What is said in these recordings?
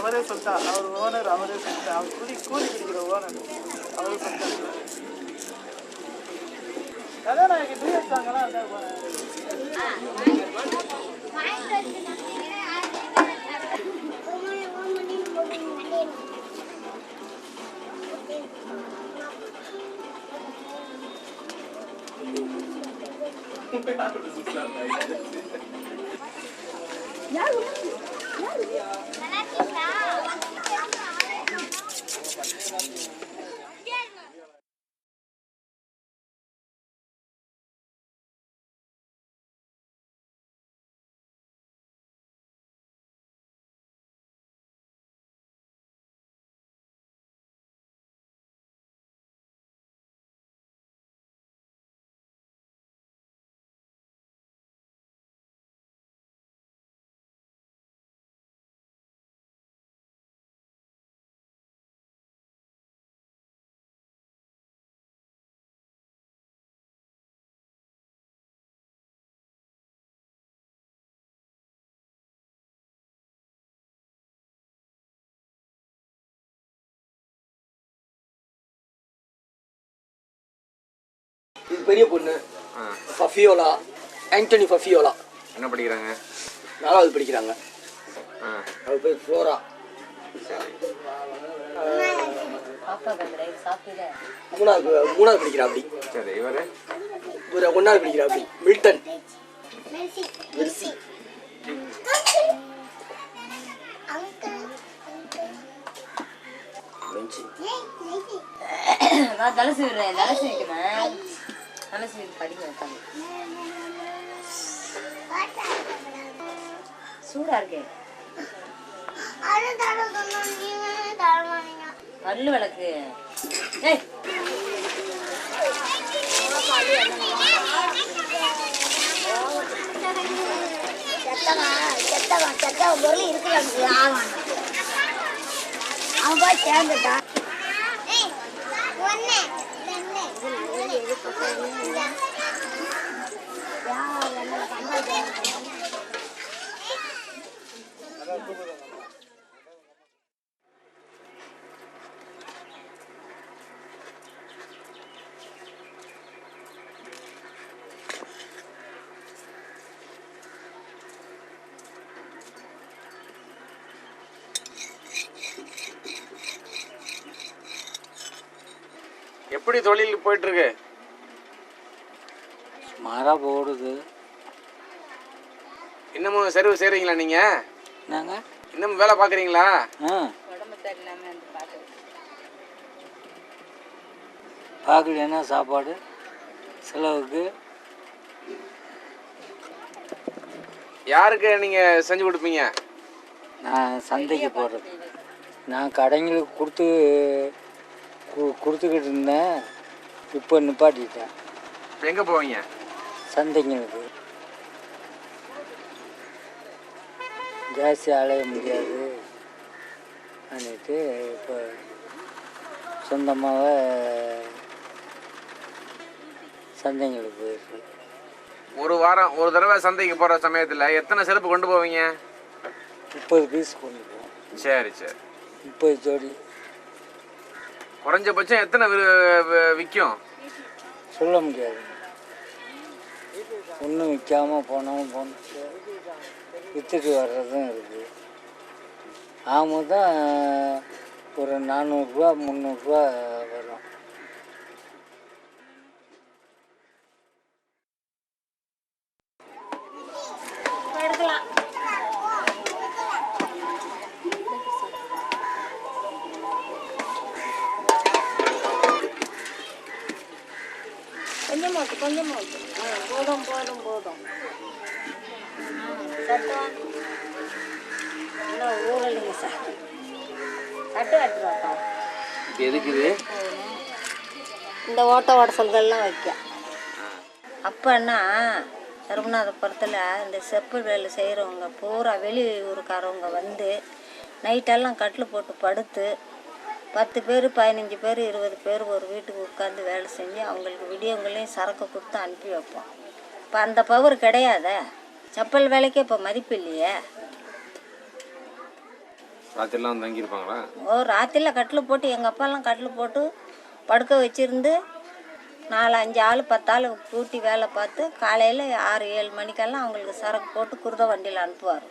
அவரே சொல்லிட்டா, அவர் ஓனர் அவரே சொல்லிட்டா, அவர் கூலி பிடிக்கிற ஓனர் அவரே சொல்லிட்டாரு. அதான் நான் எனக்கு டூயட் சாங்கெல்லாம் இருந்தா போனேன். இது பெரிய பொண்ணு ஃபஃபியோலா, ஆண்டனி ஃபஃபியோலா. என்ன படிக்கிறாங்க? 4வது படிக்கிறாங்க. அவள் பேர் ஃப்ளோரா. மூணாவது படிக்கிறா அப்படி. சரி, இவர் 1வது படிக்கிறா அப்படி. மில்டன். நான் தலை சீவிடுறேன், தலை சீவிக்கிறேன், தலை சீவி படிக்க வைப்பாங்க. சூடா இருக்கே. பல்லு விளக்கு. பொருள் இருக்கிறான் அவன் போய் சேர்ந்துட்டான். எப்படி தொழில் போயிட்டு இருக்கு? சுமாரா போடுது. இன்னமும் சர்வீஸ் செய்றீங்களா நீங்க? நாங்க இன்னமும் வேலை பாக்குறீங்களா? பார்க்கலன்னா சாப்பாடு செலவுக்கு. யாருக்கு நீங்க செஞ்சு கொடுப்பீங்க? நான் சந்தைக்கு போடுறது. நான் கடைங்களுக்கு கொடுத்துக்கிட்டு இருந்தேன், இப்போ நிப்பாட்டிட்டேன். எங்கே போவீங்க? சந்தைங்களுக்கு. ஜாஸ்தி அலைய முடியாது அப்படின்ட்டு இப்போ சொந்தமாக சந்தைங்களுக்கு போயிருக்கு. ஒரு வாரம் ஒரு தடவை சந்தைக்கு போகிற சமயத்தில் எத்தனை செருப்பு கொண்டு போவீங்க? 30 பீஸ் கொண்டு போவோம். சரி சரி. 30 ஜோடி. குறைஞ்சபட்சம் எத்தனை விற்கும்? சொல்ல முடியாது. ஒன்றும் விற்காமல் போனோம் விற்றுட்டு வர்றதும் இருக்குது. ஆமாம் தான் ஒரு 400 ரூபா 300 ரூபா வரும். கொஞ்சமாக போதும். சட்டம் ஊரலிங்க சார். சட்டு கட்டுறோட்டா எதுக்குது? இந்த ஓட்ட உடசல்கள்லாம் வைக்க. அப்போன்னா ரகுநாதபுரத்தில் இந்த செப்பல் வேலை செய்கிறவங்க பூரா வெளியூருக்காரவங்க வந்து நைட்டெல்லாம் கட்டில் போட்டு படுத்து 10 பேர் 15 பேர் 20 பேர் ஒரு வீட்டுக்கு உட்காந்து வேலை செஞ்சு அவங்களுக்கு விடியவங்களையும் சரக்கு கொடுத்து அனுப்பி வைப்போம். இப்போ அந்த பவர் கிடையாத. செப்பல் வேலைக்கே இப்போ மதிப்பு இல்லையே. ராத்திரிலாம் வந்து தங்கியிருப்பாங்களா? ராத்திரியில் கட்டில் போட்டு எங்கள் அப்பாலாம் கட்டில் போட்டு படுக்க வச்சுருந்து 4-5 ஆள் 10 ஆள் கூட்டி வேலை பார்த்து காலையில் 6-7 மணிக்கெல்லாம் அவங்களுக்கு சரக்கு போட்டு குருத வண்டியில் அனுப்புவார்.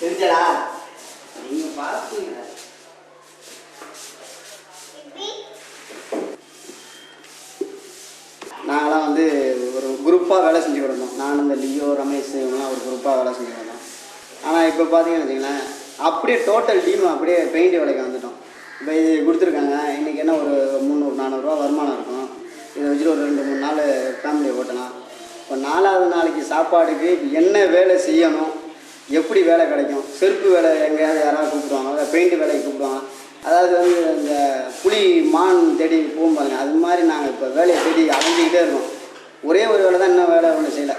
தெரிஞ்சடா நீங்க பாத்தீங்க. நாங்களாம் வந்து ஒரு குரூப்பாக வேலை செஞ்சுக்கிட்டு இருந்தோம். நான் இந்த லியோ ரமேஷ் இவங்கெல்லாம் ஒரு குரூப்பாக வேலை செஞ்சுக்கிட்டு இருந்தோம். ஆனால் இப்போ பார்த்தீங்கன்னு வச்சுங்களேன், அப்படியே டோட்டல் டீம் அப்படியே பெயிண்ட் வேலைக்கு வந்துட்டோம். இப்போ இது கொடுத்துருக்காங்க, இன்றைக்கி என்ன ஒரு 300-400 ரூபா வருமானம் இருக்கும். இதை வச்சுட்டு ஒரு 2-3 நாள் ஃபேமிலியை ஓட்டலாம். இப்போ 4வது நாளைக்கு சாப்பாடுக்கு என்ன வேலை செய்யணும், எப்படி வேலை கிடைக்கும், செருப்பு வேலை எங்கேயாவது யாராவது கூப்பிடுவாங்க, பெயிண்ட் வேலைக்கு கூப்பிடுவாங்க. அதாவது வந்து இந்த புலி மான் தேடி போகும் பாருங்க, அது மாதிரி நாங்கள் இப்போ வேலையை தேடி அலைஞ்சிக்கிட்டே இருக்கோம். ஒரே ஒரு வேலை தான் இன்னும் வேலை ஒன்றும் செய்யலை.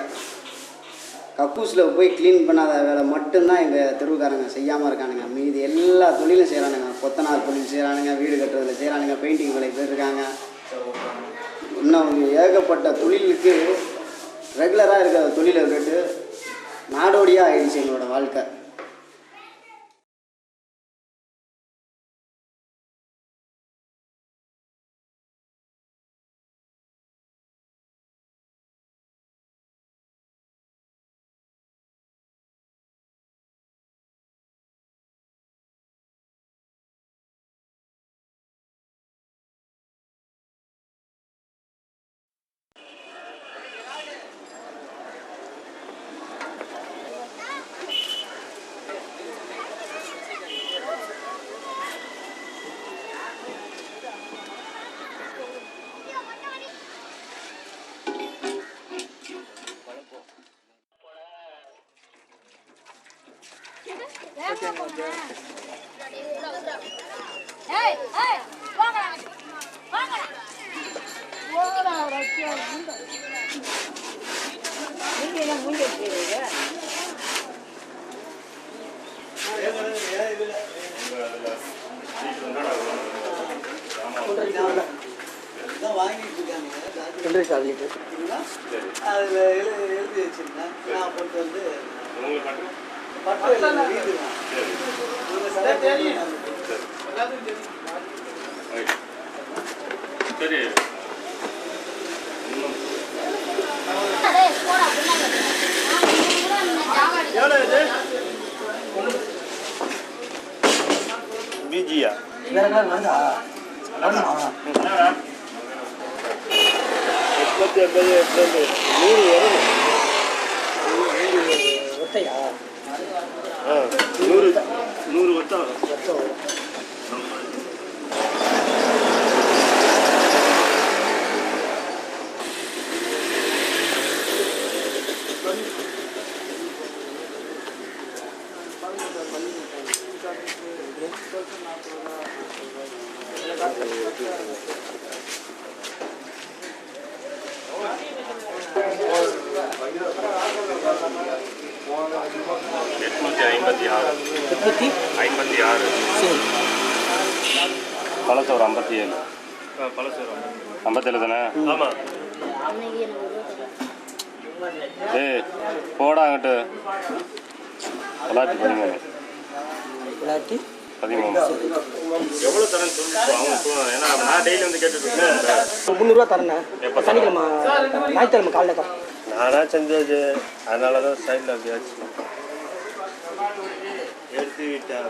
கக்கூஸில் போய் க்ளீன் பண்ணாத வேலை மட்டும்தான் எங்கள் தெருவுக்காரங்க செய்யாமல் இருக்கானுங்க. மீதி எல்லா தொழிலும் செய்கிறானுங்க. கொத்தனார் தொழில் செய்கிறானுங்க, வீடு கட்டுறதுல செய்கிறானுங்க, பெயிண்டிங் வேலைக்கு போயிருக்காங்க. இன்னும் ஏகப்பட்ட தொழிலுக்கு ரெகுலராக இருக்கிற தொழிலை கேட்டு நாடோடியாக ஆயிடுச்சு எங்களோட வாழ்க்கை. அதில் எழுதி வச்சுருந்தேன். நான் போட்டு வந்து சரி பிஜியா ஒத்தையா 100 ஒத்தம் பழசோறு 57 பழசோறு 57 தானே? ஆமாம். ஏய் போடா அங்கிட்டு 913 எவ்வளோ தரேன்னு சொல்லி அவங்க ஏன்னா நான் டெய்லி வந்து கேட்டுட்டு இருக்கேன். 300 ரூபா தரேண்ணே. எப்போ? சனிக்கிழமை ஞாயிற்றுக்கிழமை காலைல தான். நானாக செஞ்சது அதனால தான் சைடில் அப்படியாச்சு எடுத்து விட்டேன்.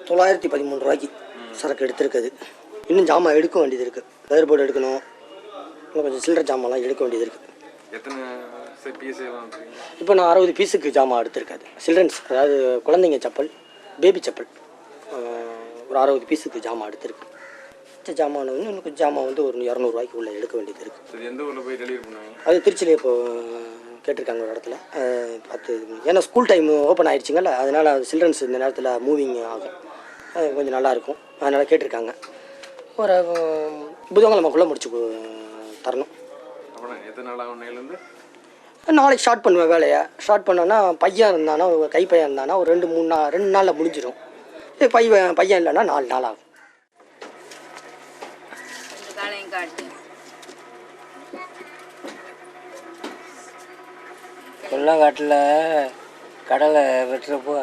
913 ரூபாய்க்கு சரக்கு எடுத்துருக்குது. இன்னும் ஜாமான் எடுக்க வேண்டியது இருக்குது. வேறு போர்டு எடுக்கணும், இன்னும் கொஞ்சம் சில்லறை ஜாமான்லாம் எடுக்க வேண்டியது இருக்குது. எத்தனை பீஸ்? இப்போ நான் 60 பீஸுக்கு ஜாமான் எடுத்துருக்காது. சில்ட்ரன்ஸ், அதாவது குழந்தைங்க செப்பல், பேபி செப்பல் ஒரு 60 பீஸுக்கு ஜாமான் எடுத்துருக்கு. ஜாமான் வந்து இன்னும் கொஞ்சம் ஜாமான் வந்து ஒரு 200 ரூபாய்க்கு உள்ள எடுக்க வேண்டியது இருக்குது. எந்த ஊரில் போய் டெலிவரி பண்ணுவாங்க? அது திருச்சியில் இப்போ கேட்டிருக்காங்க ஒரு இடத்துல பார்த்து. ஏன்னா ஸ்கூல் டைம் ஓப்பன் ஆகிடுச்சிங்கல்ல, அதனால் சில்ட்ரன்ஸ் இந்த நேரத்தில் மூவிங் ஆகும், கொஞ்சம் நல்லாயிருக்கும், அதனால் கேட்டிருக்காங்க. ஒரு புதன்கிழமைக்குள்ளே முடிச்சு தரணும். அப்புறம் எத்தனை நாளாக உன்னையிலேருந்து? நாளைக்கு ஸ்டார்ட் பண்ணுவேன் வேலையை. ஸ்டார்ட் பண்ணோன்னா பையன் இருந்தானா, ஒரு கைப்பையன் இருந்தானா ஒரு 2 நாளில் முடிஞ்சிடும். பையன் இல்லைன்னா 4 நாள் ஆகும். கொல்லக்காட்டில் கடலை வெட்டுறப்போ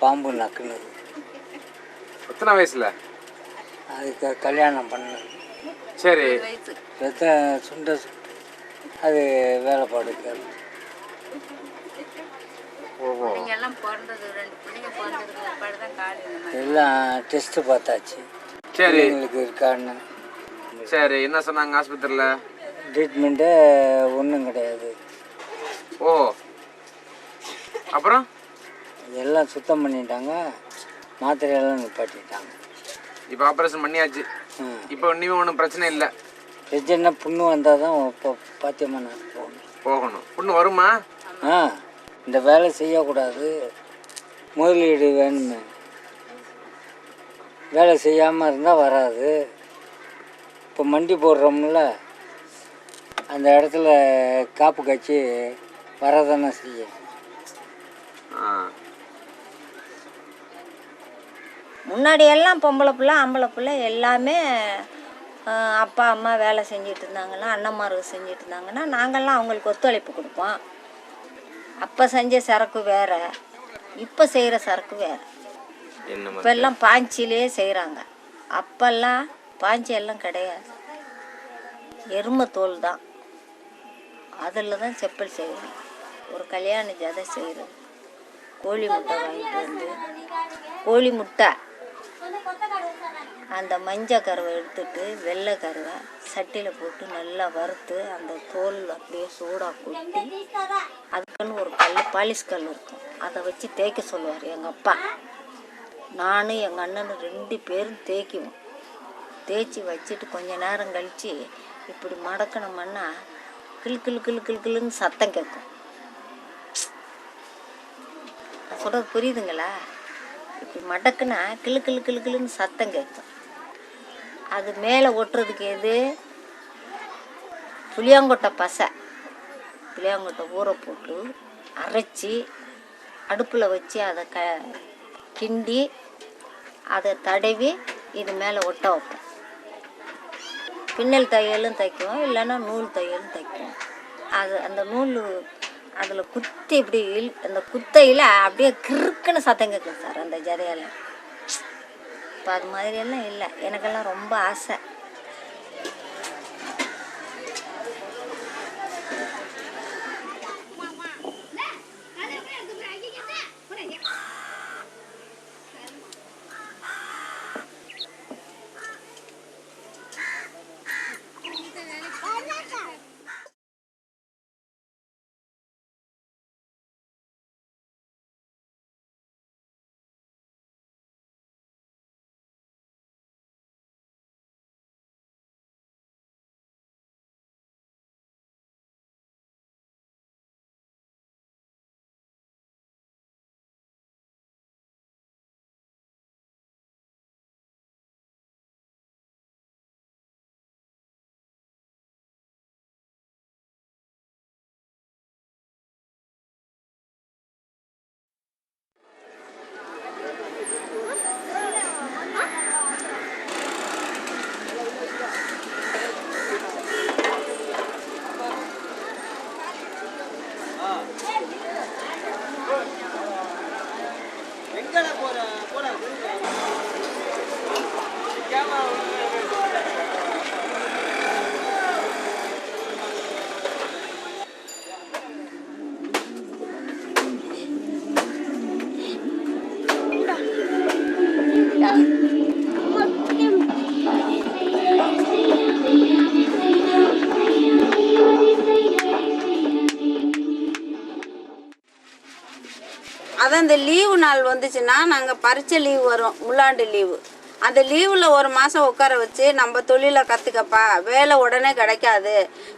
பாம்பு நக்குனது. எத்தனை வயசில்? அதுக்கு கல்யாணம் பண்ணது. சரி. ரத்த சுண்ட அது வேலைப்பாடு. ஓஹோ. எல்லாம் டெஸ்ட்டு பார்த்தாச்சு. சரி. எங்களுக்கு இருக்கான்னு. சரி, என்ன சொன்னாங்க ஆஸ்பத்திரியில்? ட்ரீட்மெண்ட்டு ஒன்றும் கிடையாது. ஓ, அப்புறம் எல்லாம் சுத்தம் பண்ணிட்டாங்க, மாத்திரையெல்லாம் நிப்பாட்டிட்டாங்க. இப்போ ஆப்ரேஷன் பண்ணியாச்சு. இப்போ இனிமே ஒன்றும் பிரச்சனை இல்லை. பிரச்சனை புண்ணு வந்தால் தான் இப்போ பாத்தியமாக நான் போகணும். புண்ணு வருமா? இந்த வேலை செய்யக்கூடாது, முதலீடு வேணுமே. வேலை செய்யாமல் இருந்தால் வராது. இப்போ மண்டி போடுறோம்ல, அந்த இடத்துல காப்பு காய்ச்சி வரதானே செய்யும். முன்னாடி எல்லாம் பொம்பளை பிள்ளை ஆம்பளை பிள்ளை எல்லாமே அப்பா அம்மா வேலை செஞ்சிட்டு இருந்தாங்கன்னா, அண்ணன்மார்கள் செஞ்சிட்டு இருந்தாங்கன்னா நாங்கள்லாம் அவங்களுக்கு ஒத்துழைப்பு கொடுப்போம். அப்போ செஞ்ச சரக்கு வேறு, இப்போ செய்கிற சரக்கு வேறு. இப்போ எல்லாம் பாஞ்சிலே செய்கிறாங்க. அப்போல்லாம் பாஞ்சி எல்லாம் கிடையாது, எருமை தோல் தான். அதில் தான் செப்பல் செய்கிறோம். ஒரு கல்யாண ஜதை செய்கிறது, கோழி முட்டை வாங்கிட்டு வந்து, கோழி முட்டை அந்த மஞ்சள் கருவை எடுத்துட்டு வெள்ளை கருவை சட்டியில் போட்டு நல்லா வறுத்து அந்த தோல் அப்படியே சூடாக கொட்டி அதுக்குன்னு ஒரு பாலிஷ் கல் இருக்கும், அதை வச்சு தேய்க்க சொல்லுவார் எங்கள் அப்பா. நானும் எங்கள் அண்ணனும் 2 பேரும் தேய்க்குவோம். தேய்ச்சி வச்சுட்டு கொஞ்ச நேரம் கழித்து இப்படி மடக்கணும்னா கிளுன்னு சத்தம் கேட்கும். நான் சொல்கிறது புரியுதுங்களா? இப்படி மடக்குனா கிளுன்னு சத்தம் கேட்கும். அது மேலே ஒட்டுறதுக்கு எது? புளியாங்கொட்டை பசை. புளியாங்கொட்டை ஊற போட்டு அரைச்சி அடுப்பில் வச்சு அதை கிண்டி அதை தடவி இது மேலே ஒட்ட வைப்போம். பின்னல் தையலும் தைக்குவோம், இல்லைன்னா நூல் தையலும் தைக்குவோம். அது அந்த நூல் அதில் குத்தி இப்படி அந்த குத்தையில் அப்படியே கிறுக்குன்னு சத்தம் கேட்கும் சார் அந்த ஜதையால். இப்போ அது மாதிரியெல்லாம் இல்லை. எனக்கெல்லாம் ரொம்ப ஆசை. அதான் இந்த லீவு நாள் வந்துச்சுன்னா நாங்கள் பரீட்சை லீவு வரும், முள்ளாண்டு லீவு. அந்த லீவில் ஒரு மாதம் உட்கார வச்சு நம்ம தொழிலை கற்றுக்கப்பா, வேலை உடனே கிடைக்காது,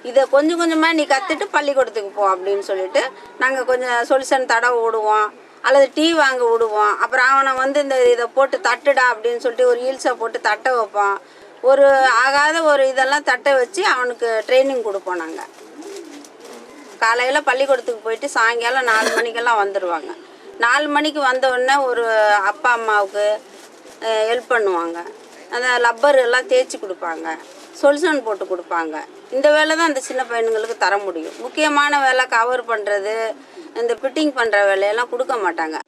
இதை கொஞ்சம் கொஞ்சமாக நீ கற்றுட்டு பள்ளிக்கூடத்துக்கு போ அப்படின்னு சொல்லிட்டு நாங்கள் கொஞ்சம் சொல்யூஷன் தடவை விடுவோம், அல்லது டீ வாங்க விடுவோம். அப்புறம் அவனை வந்து இந்த இதை போட்டு தட்டுடா அப்படின்னு சொல்லிட்டு ஒரு ஹீல்ஸை போட்டு தட்ட வைப்போம். ஒரு ஆகாத ஒரு இதெல்லாம் தட்ட வச்சு அவனுக்கு ட்ரைனிங் கொடுப்போம். நாங்கள் காலையில் பள்ளிக்கூடத்துக்கு போயிட்டு சாயங்காலம் 4 மணிக்கெல்லாம் வந்துடுவாங்க. 4 மணிக்கு வந்தவுடனே ஒரு அப்பா அம்மாவுக்கு ஹெல்ப் பண்ணுவாங்க. அந்த லப்பர் எல்லாம் தேய்ச்சி கொடுப்பாங்க, சொல்யூஷன் போட்டு கொடுப்பாங்க. இந்த வேலை தான் அந்த சின்ன பையனுங்களுக்கு தர முடியும். முக்கியமான வேலை கவர் பண்ணுறது, இந்த ஃபிட்டிங் பண்ணுற வேலையெல்லாம் கொடுக்க மாட்டாங்க.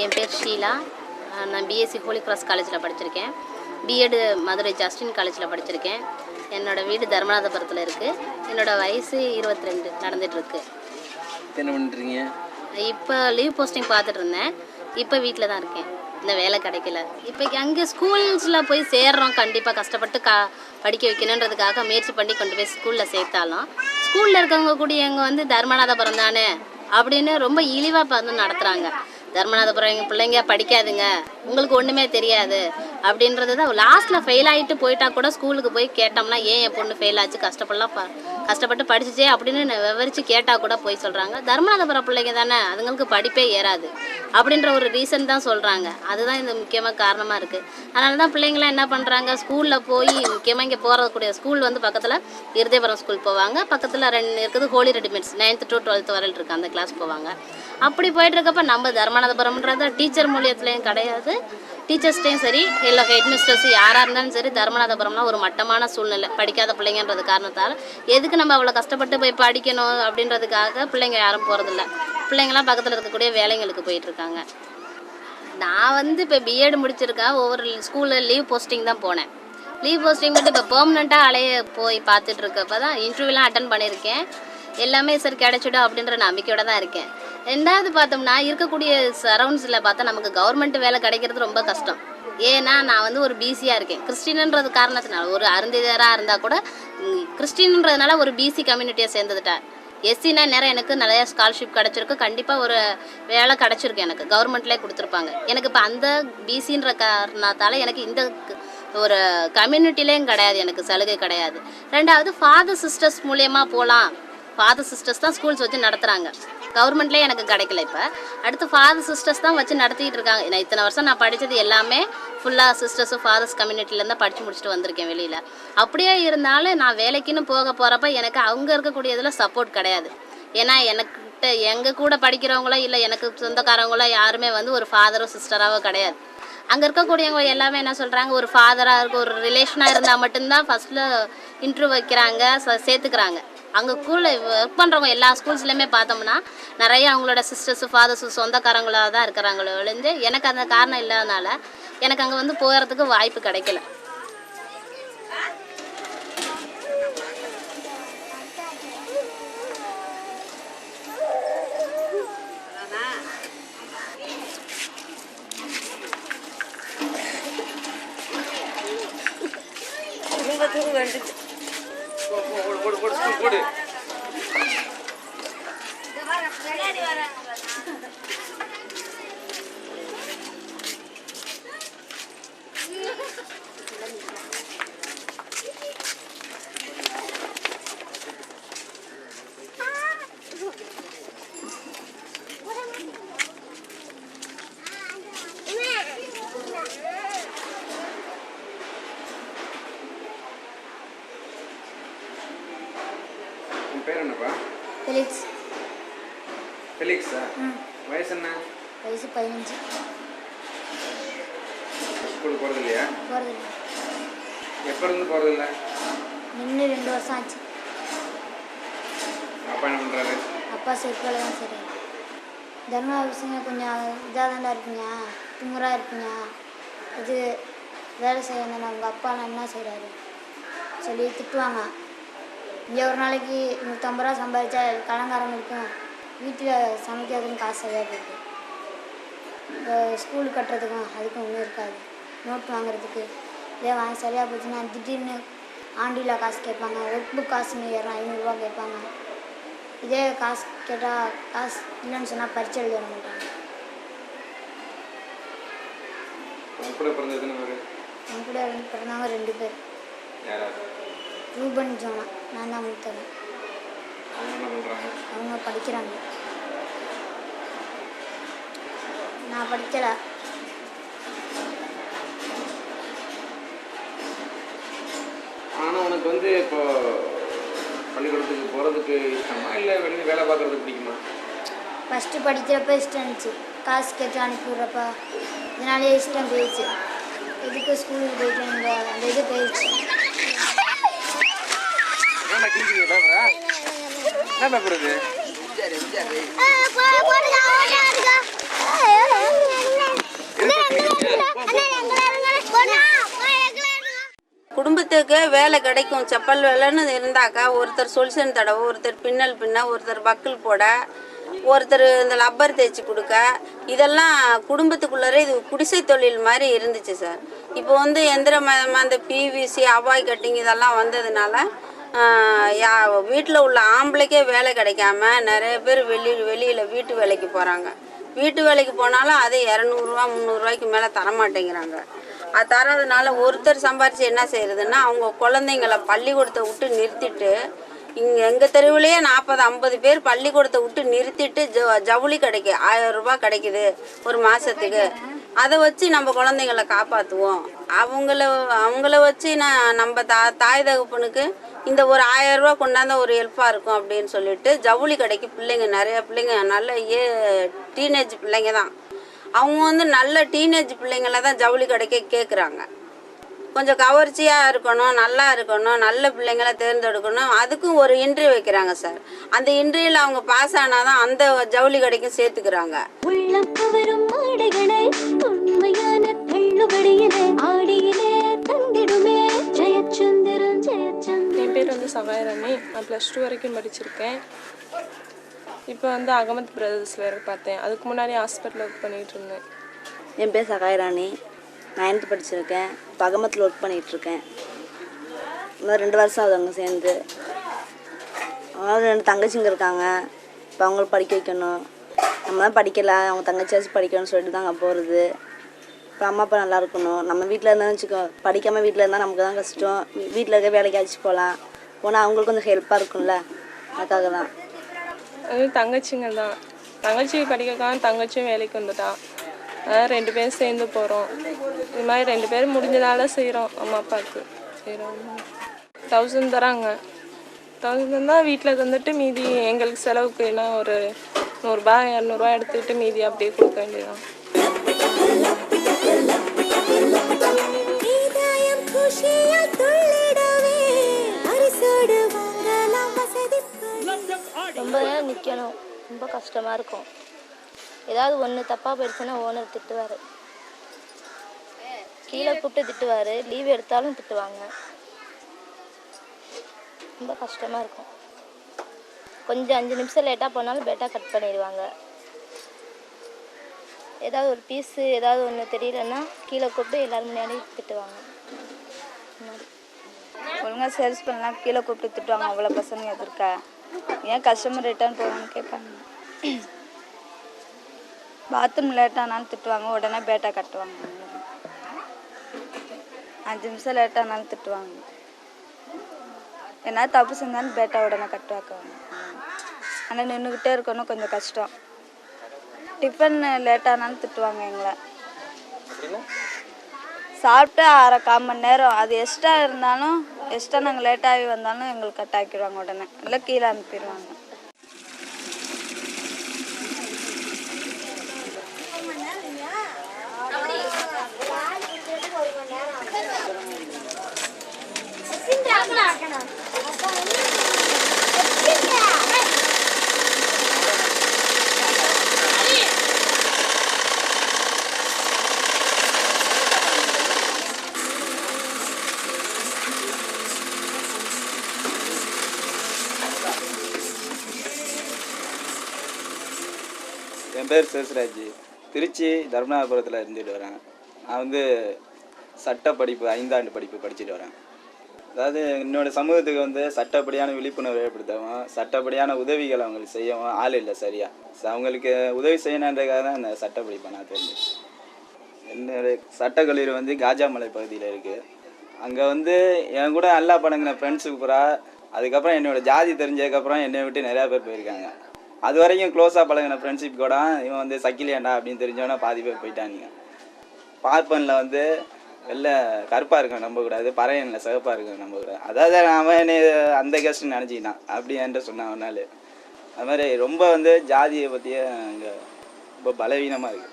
என் பேர் ஷீலா. நான் பிஎஸ்சி ஹோலி கிராஸ் காலேஜில் படிச்சிருக்கேன். பிஎட் மதுரை ஜஸ்டின் காலேஜில் படிச்சிருக்கேன். என்னோடய வீடு தர்மநாதபுரத்தில் இருக்குது. என்னோடய வயசு 22 நடந்துகிட்ருக்கு. என்ன பண்ணுறீங்க? இப்போ லீவ் போஸ்டிங் பார்த்துட்டு இருந்தேன். இப்போ வீட்டில் தான் இருக்கேன். இந்த வேலை கிடைக்கல. இப்போ அங்கே ஸ்கூல்ஸில் போய் சேர்றோம். கண்டிப்பாக கஷ்டப்பட்டு படிக்க வைக்கணுன்றதுக்காக முயற்சி பண்ணி கொண்டு போய் ஸ்கூலில் சேர்த்தாலும் ஸ்கூலில் இருக்கவங்க கூட எங்கே வந்து தர்மநாதபுரம் தானே அப்படின்னு ரொம்ப இழிவாக பார்த்து நடத்துகிறாங்க. தர்மநாதபுரம் எங்கள் பிள்ளைங்க படிக்காதுங்க, உங்களுக்கு ஒன்றுமே தெரியாது அப்படின்றது தான். லாஸ்ட்டில் ஃபெயில் ஆகிட்டு போயிட்டா கூட ஸ்கூலுக்கு போய் கேட்டோம்னா, ஏன் என் பொண்ணு ஃபெயில் ஆச்சு, கஷ்டப்பட்டு படிச்சிச்சே அப்படின்னு விவரித்து கேட்டால் கூட போய் சொல்கிறாங்க, தர்மநாதபுரம் பிள்ளைங்க தானே, அதுங்களுக்கு படிப்பே ஏறாது அப்படின்ற ஒரு ரீசன் தான் சொல்கிறாங்க. அதுதான் இந்த முக்கியமாக காரணமாக இருக்குது. அதனால தான் பிள்ளைங்களாம் என்ன பண்ணுறாங்க, ஸ்கூலில் போய் முக்கியமாக இங்கே போகிறக்கூடிய ஸ்கூல் வந்து பக்கத்தில் இருதயபுரம் ஸ்கூல் போவாங்க. பக்கத்தில் 2 இருக்குது Holi readymades, 9th to 12th வரையில் இருக்குது, அந்த கிளாஸ் போவாங்க. அப்படி போயிட்டுருக்கப்ப நம்ம தர்மநாதபுரம்ன்றது டீச்சர் மூலியத்துலேயும் கிடையாது, டீச்சர்ஸ்டையும் சரி இல்லை ஹெட் மிஸ்டர்ஸ் யாராக இருந்தாலும் சரி, தர்மநாதபுரம்னா ஒரு மட்டமான சூழ்நிலை. படிக்காத பிள்ளைங்கன்றது காரணத்தால் எதுக்கு நம்ம அவ்வளோ கஷ்டப்பட்டு போய் படிக்கணும் அப்படின்றதுக்காக பிள்ளைங்க யாரும் போகிறதில்ல. பிள்ளைங்களாம் பக்கத்தில் இருக்கக்கூடிய வேலைங்களுக்கு போயிட்டுருக்காங்க. நான் வந்து இப்போ பிஎட் முடிச்சிருக்கேன். ஒவ்வொரு ஸ்கூலில் லீவ் போஸ்டிங் தான் போனேன். லீவ் போஸ்டிங் மட்டும் இப்போ பெர்மனெண்ட்டாக போய் பார்த்துட்டு இருக்கப்போ தான் இன்டர்வியூலாம் அட்டன் பண்ணியிருக்கேன். எல்லாமே சரி கிடைச்சிடும் அப்படின்ற நம்பிக்கையோடு தான் இருக்கேன். 2வது பார்த்தோம்னா, இருக்கக்கூடிய சரௌண்ட்ஸில் பார்த்தா நமக்கு கவர்மெண்ட் வேலை கிடைக்கிறது ரொம்ப கஷ்டம். ஏன்னா நான் வந்து ஒரு பிசியாக இருக்கேன். கிறிஸ்டின்ன்றது காரணத்தினால, ஒரு அருந்திதராக இருந்தால் கூட கிறிஸ்டின்ன்றதுனால ஒரு பிசி கம்யூனிட்டியை சேர்ந்துட்டேன். எஸ்சினா நேரம் எனக்கு நிறையா ஸ்காலர்ஷிப் கிடச்சிருக்கு. கண்டிப்பாக ஒரு வேலை கிடச்சிருக்கு, எனக்கு கவர்மெண்ட்லேயே கொடுத்துருப்பாங்க. எனக்கு இப்போ அந்த பிசின்ற காரணத்தால் எனக்கு இந்த ஒரு கம்யூனிட்டிலேயும் கிடையாது, எனக்கு சலுகை கிடையாது. 2வது ஃபாதர் சிஸ்டர்ஸ் மூலியமாக போகலாம். ஃபாதர் சிஸ்டர்ஸ் தான் ஸ்கூல்ஸ் வச்சு நடத்துகிறாங்க. கவர்மெண்ட்லேயே எனக்கு கிடைக்கல. இப்போ அடுத்து ஃபாதர் சிஸ்டர்ஸ் தான் வச்சு நடத்திட்டு இருக்காங்க. நான் இத்தனை வருஷம் நான் படித்தது எல்லாமே ஃபுல்லாக சிஸ்டர்ஸும் ஃபாதர்ஸ் கம்யூனிட்டிலேருந்து தான் படித்து முடிச்சுட்டு வந்திருக்கேன் வெளியில். அப்படியே இருந்தாலும் நான் வேலைக்குன்னு போகிறப்ப எனக்கு அவங்க இருக்கக்கூடியதில் சப்போர்ட் கிடையாது. ஏன்னா எனக்கிட்ட எங்கள் கூட படிக்கிறவங்களோ இல்லை எனக்கு சொந்தக்காரங்களோ யாருமே வந்து ஒரு ஃபாதரோ சிஸ்டராகவோ கிடையாது. அங்கே இருக்கக்கூடியவங்க எல்லாமே என்ன சொல்கிறாங்க, ஒரு ஃபாதராக இருக்க ஒரு ரிலேஷனாக இருந்தால் மட்டும்தான் ஃபஸ்ட்டில் இன்டர்வியூ வைக்கிறாங்க, சேர்த்துக்கிறாங்க. அங்கே ஸ்கூலில் ஒர்க் பண்ணுறவங்க எல்லா ஸ்கூல்ஸ்லையுமே பார்த்தோம்னா நிறைய அவங்களோட சிஸ்டர்ஸு ஃபாதர்ஸு சொந்தக்காரங்களாக தான் இருக்கிறாங்களோ ஒழிஞ்சு எனக்கு அந்த காரணம் இல்லாதனால எனக்கு அங்கே வந்து போகிறதுக்கு வாய்ப்பு கிடைக்கல. பேர் என்னப்பா? ஃபெலிக்ஸ். ஃபெலிக்ஸா? வயசு என்ன? வயசு 15. ஸ்கூல் போகிறது இல்லையா? போகிறது இல்லை. எப்போ இருந்து போகிறது இல்லை? நின்று 2 வருஷம் ஆச்சு. அப்பா என்ன பண்ணுறாரு? அப்பா செருப்பால் தான் சரி. தர்ம விஷயங்க கொஞ்சம் இதாக தாண்டா இருப்பீங்க, திமுறாக இருப்பீங்க, இது வேலை செய்ய வந்தானே உங்கள் அப்பா என்ன செய்கிறாரு சொல்லி திட்டுவாங்க. இங்கே ஒரு நாளைக்கு 150 ரூபா சம்பாதிச்சா கடங்காரம் இருக்கும், வீட்டில் சமைக்கிறதுக்கும் காசு சரியாக போயிடுது. இப்போ ஸ்கூல் கட்டுறதுக்கும் அதுக்கும் ஒன்றும் இருக்காது. நோட் வாங்குறதுக்கு இதே வாங்கி சரியாக போச்சுன்னா திடீர்னு ஆண்டியில் காசு கேட்பாங்க. ஒர்க் புக் காசுன்னு 500 கேட்பாங்க. இதே காசு கேட்டால் காசு இல்லைன்னு சொன்னால் பரிச்சை எழுத மாட்டாங்க. உங்க கூட பிறந்த எத்தனை பேர்? என் கூட பிறந்தவங்க 2 பேர். ரூபன் ஜோனா, நான் தான் மூத்தவன். அவங்க என்ன பண்ணுறாங்க? அவங்க படிக்கிறாங்க. நான் படிக்கலை. ஆனால் உனக்கு வந்து இப்போ பள்ளிக்கூடத்துக்கு போகிறதுக்கு இஷ்டமா இல்லை வெளியே வேலை பார்க்குறதுக்கு பிடிக்குமா? ஃபஸ்ட்டு படிக்கிறப்ப இஷ்டம் இருந்துச்சு, காசு கேட்டு அனுப்பி விட்றப்ப இதனாலே இஷ்டம் போயிடுச்சு. எதுக்கு ஸ்கூலுக்கு போயிட்டு அந்த இது போயிடுச்சு. என்ன கிளிக்கிறீங்க? பேப்பரா? என்ன பேப்பர் இது? குடும்பத்துக்கு வேலை கிடைக்கும், செப்பல் வேலைன்னு இருந்தாக்கா ஒருத்தர் சொல்யூஷன் தடவை, ஒருத்தர் பின்னல் பின்ன, ஒருத்தர் பக்கிள் போட, ஒருத்தர் இந்த லப்பர் தேய்ச்சி கொடுக்க, இதெல்லாம் குடும்பத்துக்குள்ளே இது குடிசை தொழில் மாதிரி இருந்துச்சு சார். இப்போ வந்து எந்திரமயமாக இந்த பிவிசி அவாய் கட்டிங் இதெல்லாம் வந்ததுனால வீட்டில் உள்ள ஆம்பளைக்கே வேலை கிடைக்காம நிறைய பேர் வெளியில் வீட்டு வேலைக்கு போகிறாங்க. வீட்டு வேலைக்கு போனாலும் அதே 200 ரூபா 300 ரூபாய்க்கு மேலே தரமாட்டேங்கிறாங்க. அது தரதுனால ஒருத்தர் சம்பாரித்து என்ன செய்கிறதுன்னா அவங்க குழந்தைங்கள பள்ளிக்கூடத்தை விட்டு நிறுத்திட்டு, இங்கே எங்கள் தெருவிலேயே 40-50 பேர் பள்ளிக்கூடத்தை விட்டு நிறுத்திட்டு ஜவுளி கடைக்கு 1000 ரூபா கிடைக்குது ஒரு மாதத்துக்கு. அதை வச்சு நம்ம குழந்தைங்கள காப்பாற்றுவோம். அவங்கள வச்சு நம்ம தாய் தகப்பனுக்கு இந்த ஒரு 1000 ரூபா கொண்டாந்த ஒரு ஹெல்ப்பாக இருக்கும் அப்படின்னு சொல்லிட்டு ஜவுளி கடைக்கு பிள்ளைங்க நிறைய பிள்ளைங்க நல்ல டீனேஜ் பிள்ளைங்க தான். அவங்க வந்து நல்ல டீனேஜ் பிள்ளைங்கள தான் ஜவுளி கடைக்கே கேட்குறாங்க. கொஞ்சம் கவர்ச்சியாக இருக்கணும், நல்லா இருக்கணும், நல்ல பிள்ளைங்களை தேர்ந்தெடுக்கணும், அதுக்கும் ஒரு இன்டர்வியூ வைக்கிறாங்க சார். அந்த இன்டர்வியூவில் அவங்க பாஸ் ஆனால் தான் அந்த ஜவுளி கடைக்கும் சேர்த்துக்கிறாங்க. என் பேர் வந்து சகாயராணி. நான் +2 வரைக்கும் படிச்சிருக்கேன். இப்போ வந்து அகமத் பிரதர்ஸில் வேறு பார்த்தேன். அதுக்கு முன்னாடி ஹாஸ்பிட்டலில் ஒர்க் பண்ணிகிட்டு இருந்தேன். என் பேர் சகாயராணி. 9th படிச்சிருக்கேன். இப்போ அகமத்தில் ஒர்க் பண்ணிகிட்ருக்கேன். இன்னும் 2 வருஷம் ஆகுது அங்கே சேர்ந்து. அவங்க 2 தங்கச்சிங்க இருக்காங்க. இப்போ அவங்கள படிக்க வைக்கணும். நம்ம தான் படிக்கலை, அவங்க தங்கச்சியாச்சும் படிக்கணும்னு சொல்லிட்டு தான் அங்கே போகிறது. இப்போ அம்மா அப்பா நல்லா இருக்கணும். நம்ம வீட்டில் இருந்தாலும் வச்சுக்கோ, படிக்காமல் வீட்டில் இருந்தால் நமக்கு தான் கஷ்டம். வீட்டில் இருக்க வேலைக்காச்சும் போகலாம், போனால் அவங்களுக்கு கொஞ்சம் ஹெல்ப்பாக இருக்கும்ல, அதுக்காக தான். அது தங்கச்சிங்க தான். தங்கச்சி படிக்கிறக்காக தங்கச்சியும் வேலைக்கு வந்துட்டான். அதான் 2 பேரும் சேர்ந்து போகிறோம். இது மாதிரி 2 பேரும் முடிஞ்சதால செய்கிறோம். அம்மா அப்பாவுக்கு செய்கிறோம். 1000 தராங்க. 1000 தான் வீட்டில் தந்துட்டு மீதி எங்களுக்கு செலவுக்கு என்ன ஒரு 100 ரூபா 200 ரூபா எடுத்துக்கிட்டு மீதி அப்படியே கொடுக்க வேண்டியதான். ரொம்ப நேரம் நிற்கணும், ரொம்ப கஷ்டமாக இருக்கும். ஏதாவது ஒன்று தப்பாக போயிடுச்சுன்னா ஓனர் திட்டுவார், கீழே கூப்பிட்டு திட்டுவார், லீவ் எடுத்தாலும் திட்டுவாங்க. ரொம்ப கஷ்டமாக இருக்கும். கொஞ்சம் 5 நிமிஷம் லேட்டாக போனாலும் பேட்டா கட் பண்ணிடுவாங்க. ஏதாவது ஒரு பீஸு ஏதாவது ஒன்று தெரியலன்னா கீழே கூப்பிட்டு எல்லோரும் முன்னாடி திட்டுவாங்க. ஒழுங்காக சேல்ஸ் பண்ணலாம் கீழே கூப்பிட்டு திட்டுவாங்க. அவ்வளோ பசங்க எதிர்க்க ஏன் கஸ்டமர் ரிட்டர்ன் போகணும்னு கேட்பாங்க. பாத்ரூம் லேட்டானாலும் திட்டுவாங்க, உடனே பேட்டா கட்டுவாங்க. 5 நிமிஷம் லேட்டானாலும் திட்டுவாங்க. என்ன தப்பு செஞ்சாலும் பேட்டா உடனே கட்டுவாக்குவாங்க. ஆனால் நின்றுக்கிட்டே இருக்கணும், கொஞ்சம் கஷ்டம். டிஃபன் லேட்டானாலும் திட்டுவாங்க எங்களை. சாப்பிட்டு 1/4 மணி நேரம் அது எக்ஸ்ட்ரா இருந்தாலும் எக்ஸ்ட்ரா நாங்கள் லேட்டாகி வந்தாலும் எங்களுக்கு கட் ஆக்கிடுவாங்க உடனே, இல்லை கீழே அனுப்பிடுவாங்க. பேர் சேசுராஜ். திருச்சி தர்மநாதபுரத்தில் இருந்துட்டு வரேன். நான் வந்து சட்ட படிப்பு 5ஆண்டு படிப்பு படிச்சுட்டு வரேன். அதாவது என்னோடய சமூகத்துக்கு வந்து சட்டப்படியான விழிப்புணர்வு ஏற்படுத்தவும், சட்டப்படியான உதவிகள் அவங்களுக்கு செய்யவும் ஆள் இல்லை சரியாக. அவங்களுக்கு உதவி செய்யணுன்றதுக்காக தான் இந்த சட்ட படிப்பை நான் தெரிஞ்சேன். என்னுடைய சட்டக்கல்லூரி வந்து காஜாமலை பகுதியில் இருக்குது. அங்கே வந்து என் கூட நல்லா பழங்கின ஃப்ரெண்ட்ஸுக்கு பூரா அதுக்கப்புறம் என்னோடய ஜாதி தெரிஞ்சதுக்கப்புறம் என்னை விட்டு நிறையா பேர் போயிருக்காங்க. அது வரைக்கும் க்ளோஸாக பழகின ஃப்ரெண்ட்ஷிப் கூட இவன் வந்து சக்கிலியாண்டா அப்படின்னு தெரிஞ்சவனா பாதி பேர் போயிட்டானுங்க. பார்ப்பனில் வந்து வெள்ளை கருப்பாக இருக்க நம்பக்கூடாது, பறையனில் சிவப்பாக இருக்க நம்பக்கூடாது. அதாவது அவன் என்னை அந்த கேஸ்ட்னு நினச்சிக்கினான். அப்படி என்கிட்ட சொன்னான் ஒரு நாள். அது மாதிரி ரொம்ப வந்து ஜாதியை பற்றியே அங்கே ரொம்ப பலவீனமாக இருக்குது.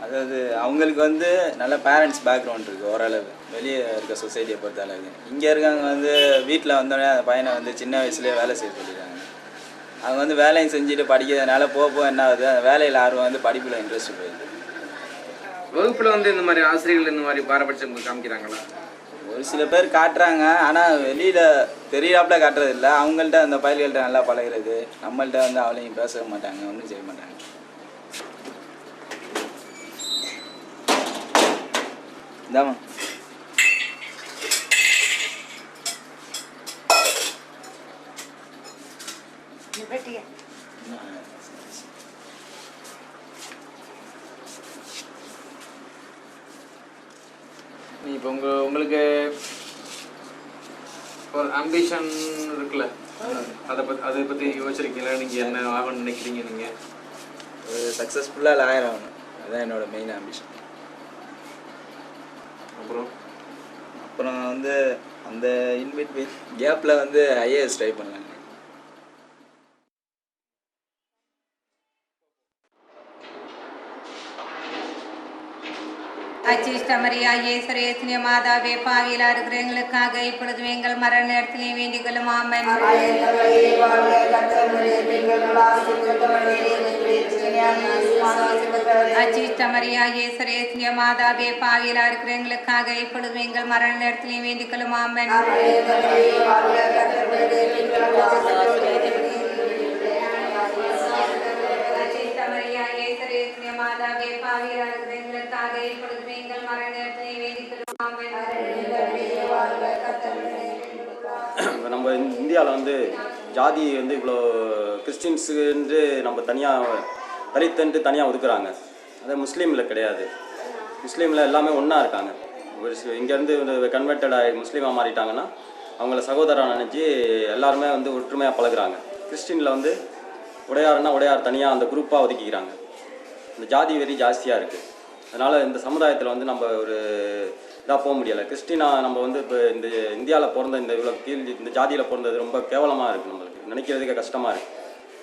அதாவது அவங்களுக்கு வந்து நல்ல பேரண்ட்ஸ் பேக்ரவுண்ட் இருக்குது ஓரளவு, வெளியே இருக்க சொசைட்டியை பொறுத்த அளவுக்கு. இங்கே இருக்கவங்க வந்து வீட்டில் வந்தோடனே அந்த பையனை வந்து சின்ன வயசுலேயே வேலை செய்ய சொல்லிடுறாங்க. அவங்க வந்து வேலையும் செஞ்சுட்டு படிக்கிறதுனால போக என்ன ஆகுது, அந்த வேலையில் ஆர்வம் வந்து படிப்பில் இன்ட்ரெஸ்ட் போயிடுது. வகுப்பில் வந்து இந்த மாதிரி ஆசிரியர்கள் இந்த மாதிரி பாரபட்சம் காமிக்கிறாங்களா? ஒரு சில பேர் காட்டுறாங்க, ஆனால் வெளியில் தெரியாப்புல காட்டுறது இல்லை. அவங்கள்ட்ட அந்த பயல்கள்கிட்ட நல்லா பழகிறது, நம்மள்ட்ட வந்து அவளையும் பேச மாட்டாங்க, ஒன்றும் செய்ய மாட்டாங்க. இந்தாமா இப்போ உங்களுக்கு ஒரு அம்பிஷன் இருக்குல்ல, அதை பற்றி யோசிச்சிருக்கீங்களா? நீங்கள் என்ன ஆகணும்னு நினைக்கிறீங்க? நீங்கள் ஒரு சக்ஸஸ்ஃபுல்லாக லாயர் ஆகணும், அதுதான் என்னோடய மெயின் ஆம்பிஷன். அப்புறம் வந்து அந்த இன்பிட்வீன் கேப்பில் வந்து ஐஏஎஸ் ட்ரை பண்ணலாங்க. அச்சிஷ்டமரியா இயேசுரேஸ்னிய மாதாவே, பாவியிலா இருக்கிற எங்களுக்காக இப்பொழுதும் எங்கள் மரண நேரத்திலையும் வேண்டிக் கொள்ளும். ஆமென். அச்சிஷ்டமரியா இயேசுரேஸ்னிய மாதாவே, பாவியிலா இருக்கிற எங்களுக்காக இப்பொழுதும் எங்கள் மரண நேரத்திலையும் வேண்டிக் கொள்ளும். ஆமென். மாதாவே, பாவியிலா இருக்கிற எங்களுக்காக இப்பொழுதும் எங்கள் மரண நேரத்திலையும் வேண்டிக் கொள்ளும். ஆமென். நம்ம இந்தியாவில் வந்து ஜாதி வந்து இவ்வளோ கிறிஸ்டின்ஸுன்று நம்ம தனியாக தலித்துன்ட்டு தனியாக ஒதுக்குறாங்க. அதே முஸ்லீமில் கிடையாது. முஸ்லீமில் எல்லாமே ஒன்றா இருக்காங்க. ஒரு இங்கேருந்து கன்வெர்ட்டட் ஆகி முஸ்லீமாக மாறிட்டாங்கன்னா அவங்கள சகோதரன் நினச்சி எல்லாருமே வந்து ஒற்றுமையாக பழகுறாங்க. கிறிஸ்டினில் வந்து உடையாருன்னா உடையார் தனியாக அந்த குரூப்பாக ஒதுக்கிக்கிறாங்க. இந்த ஜாதி வெறி ஜாஸ்தியாக இருக்குது. அதனால் இந்த சமுதாயத்தில் வந்து நம்ம ஒரு இதாக போக முடியலை. கிறிஸ்டினாக நம்ம வந்து இப்போ இந்த இந்தியாவில் பிறந்த இந்த இவ்வளோ இந்த ஜாதியில் பிறந்தது ரொம்ப கேவலமாக இருக்குது. நம்மளுக்கு நினைக்கிறதுக்கே கஷ்டமாக இருக்குது.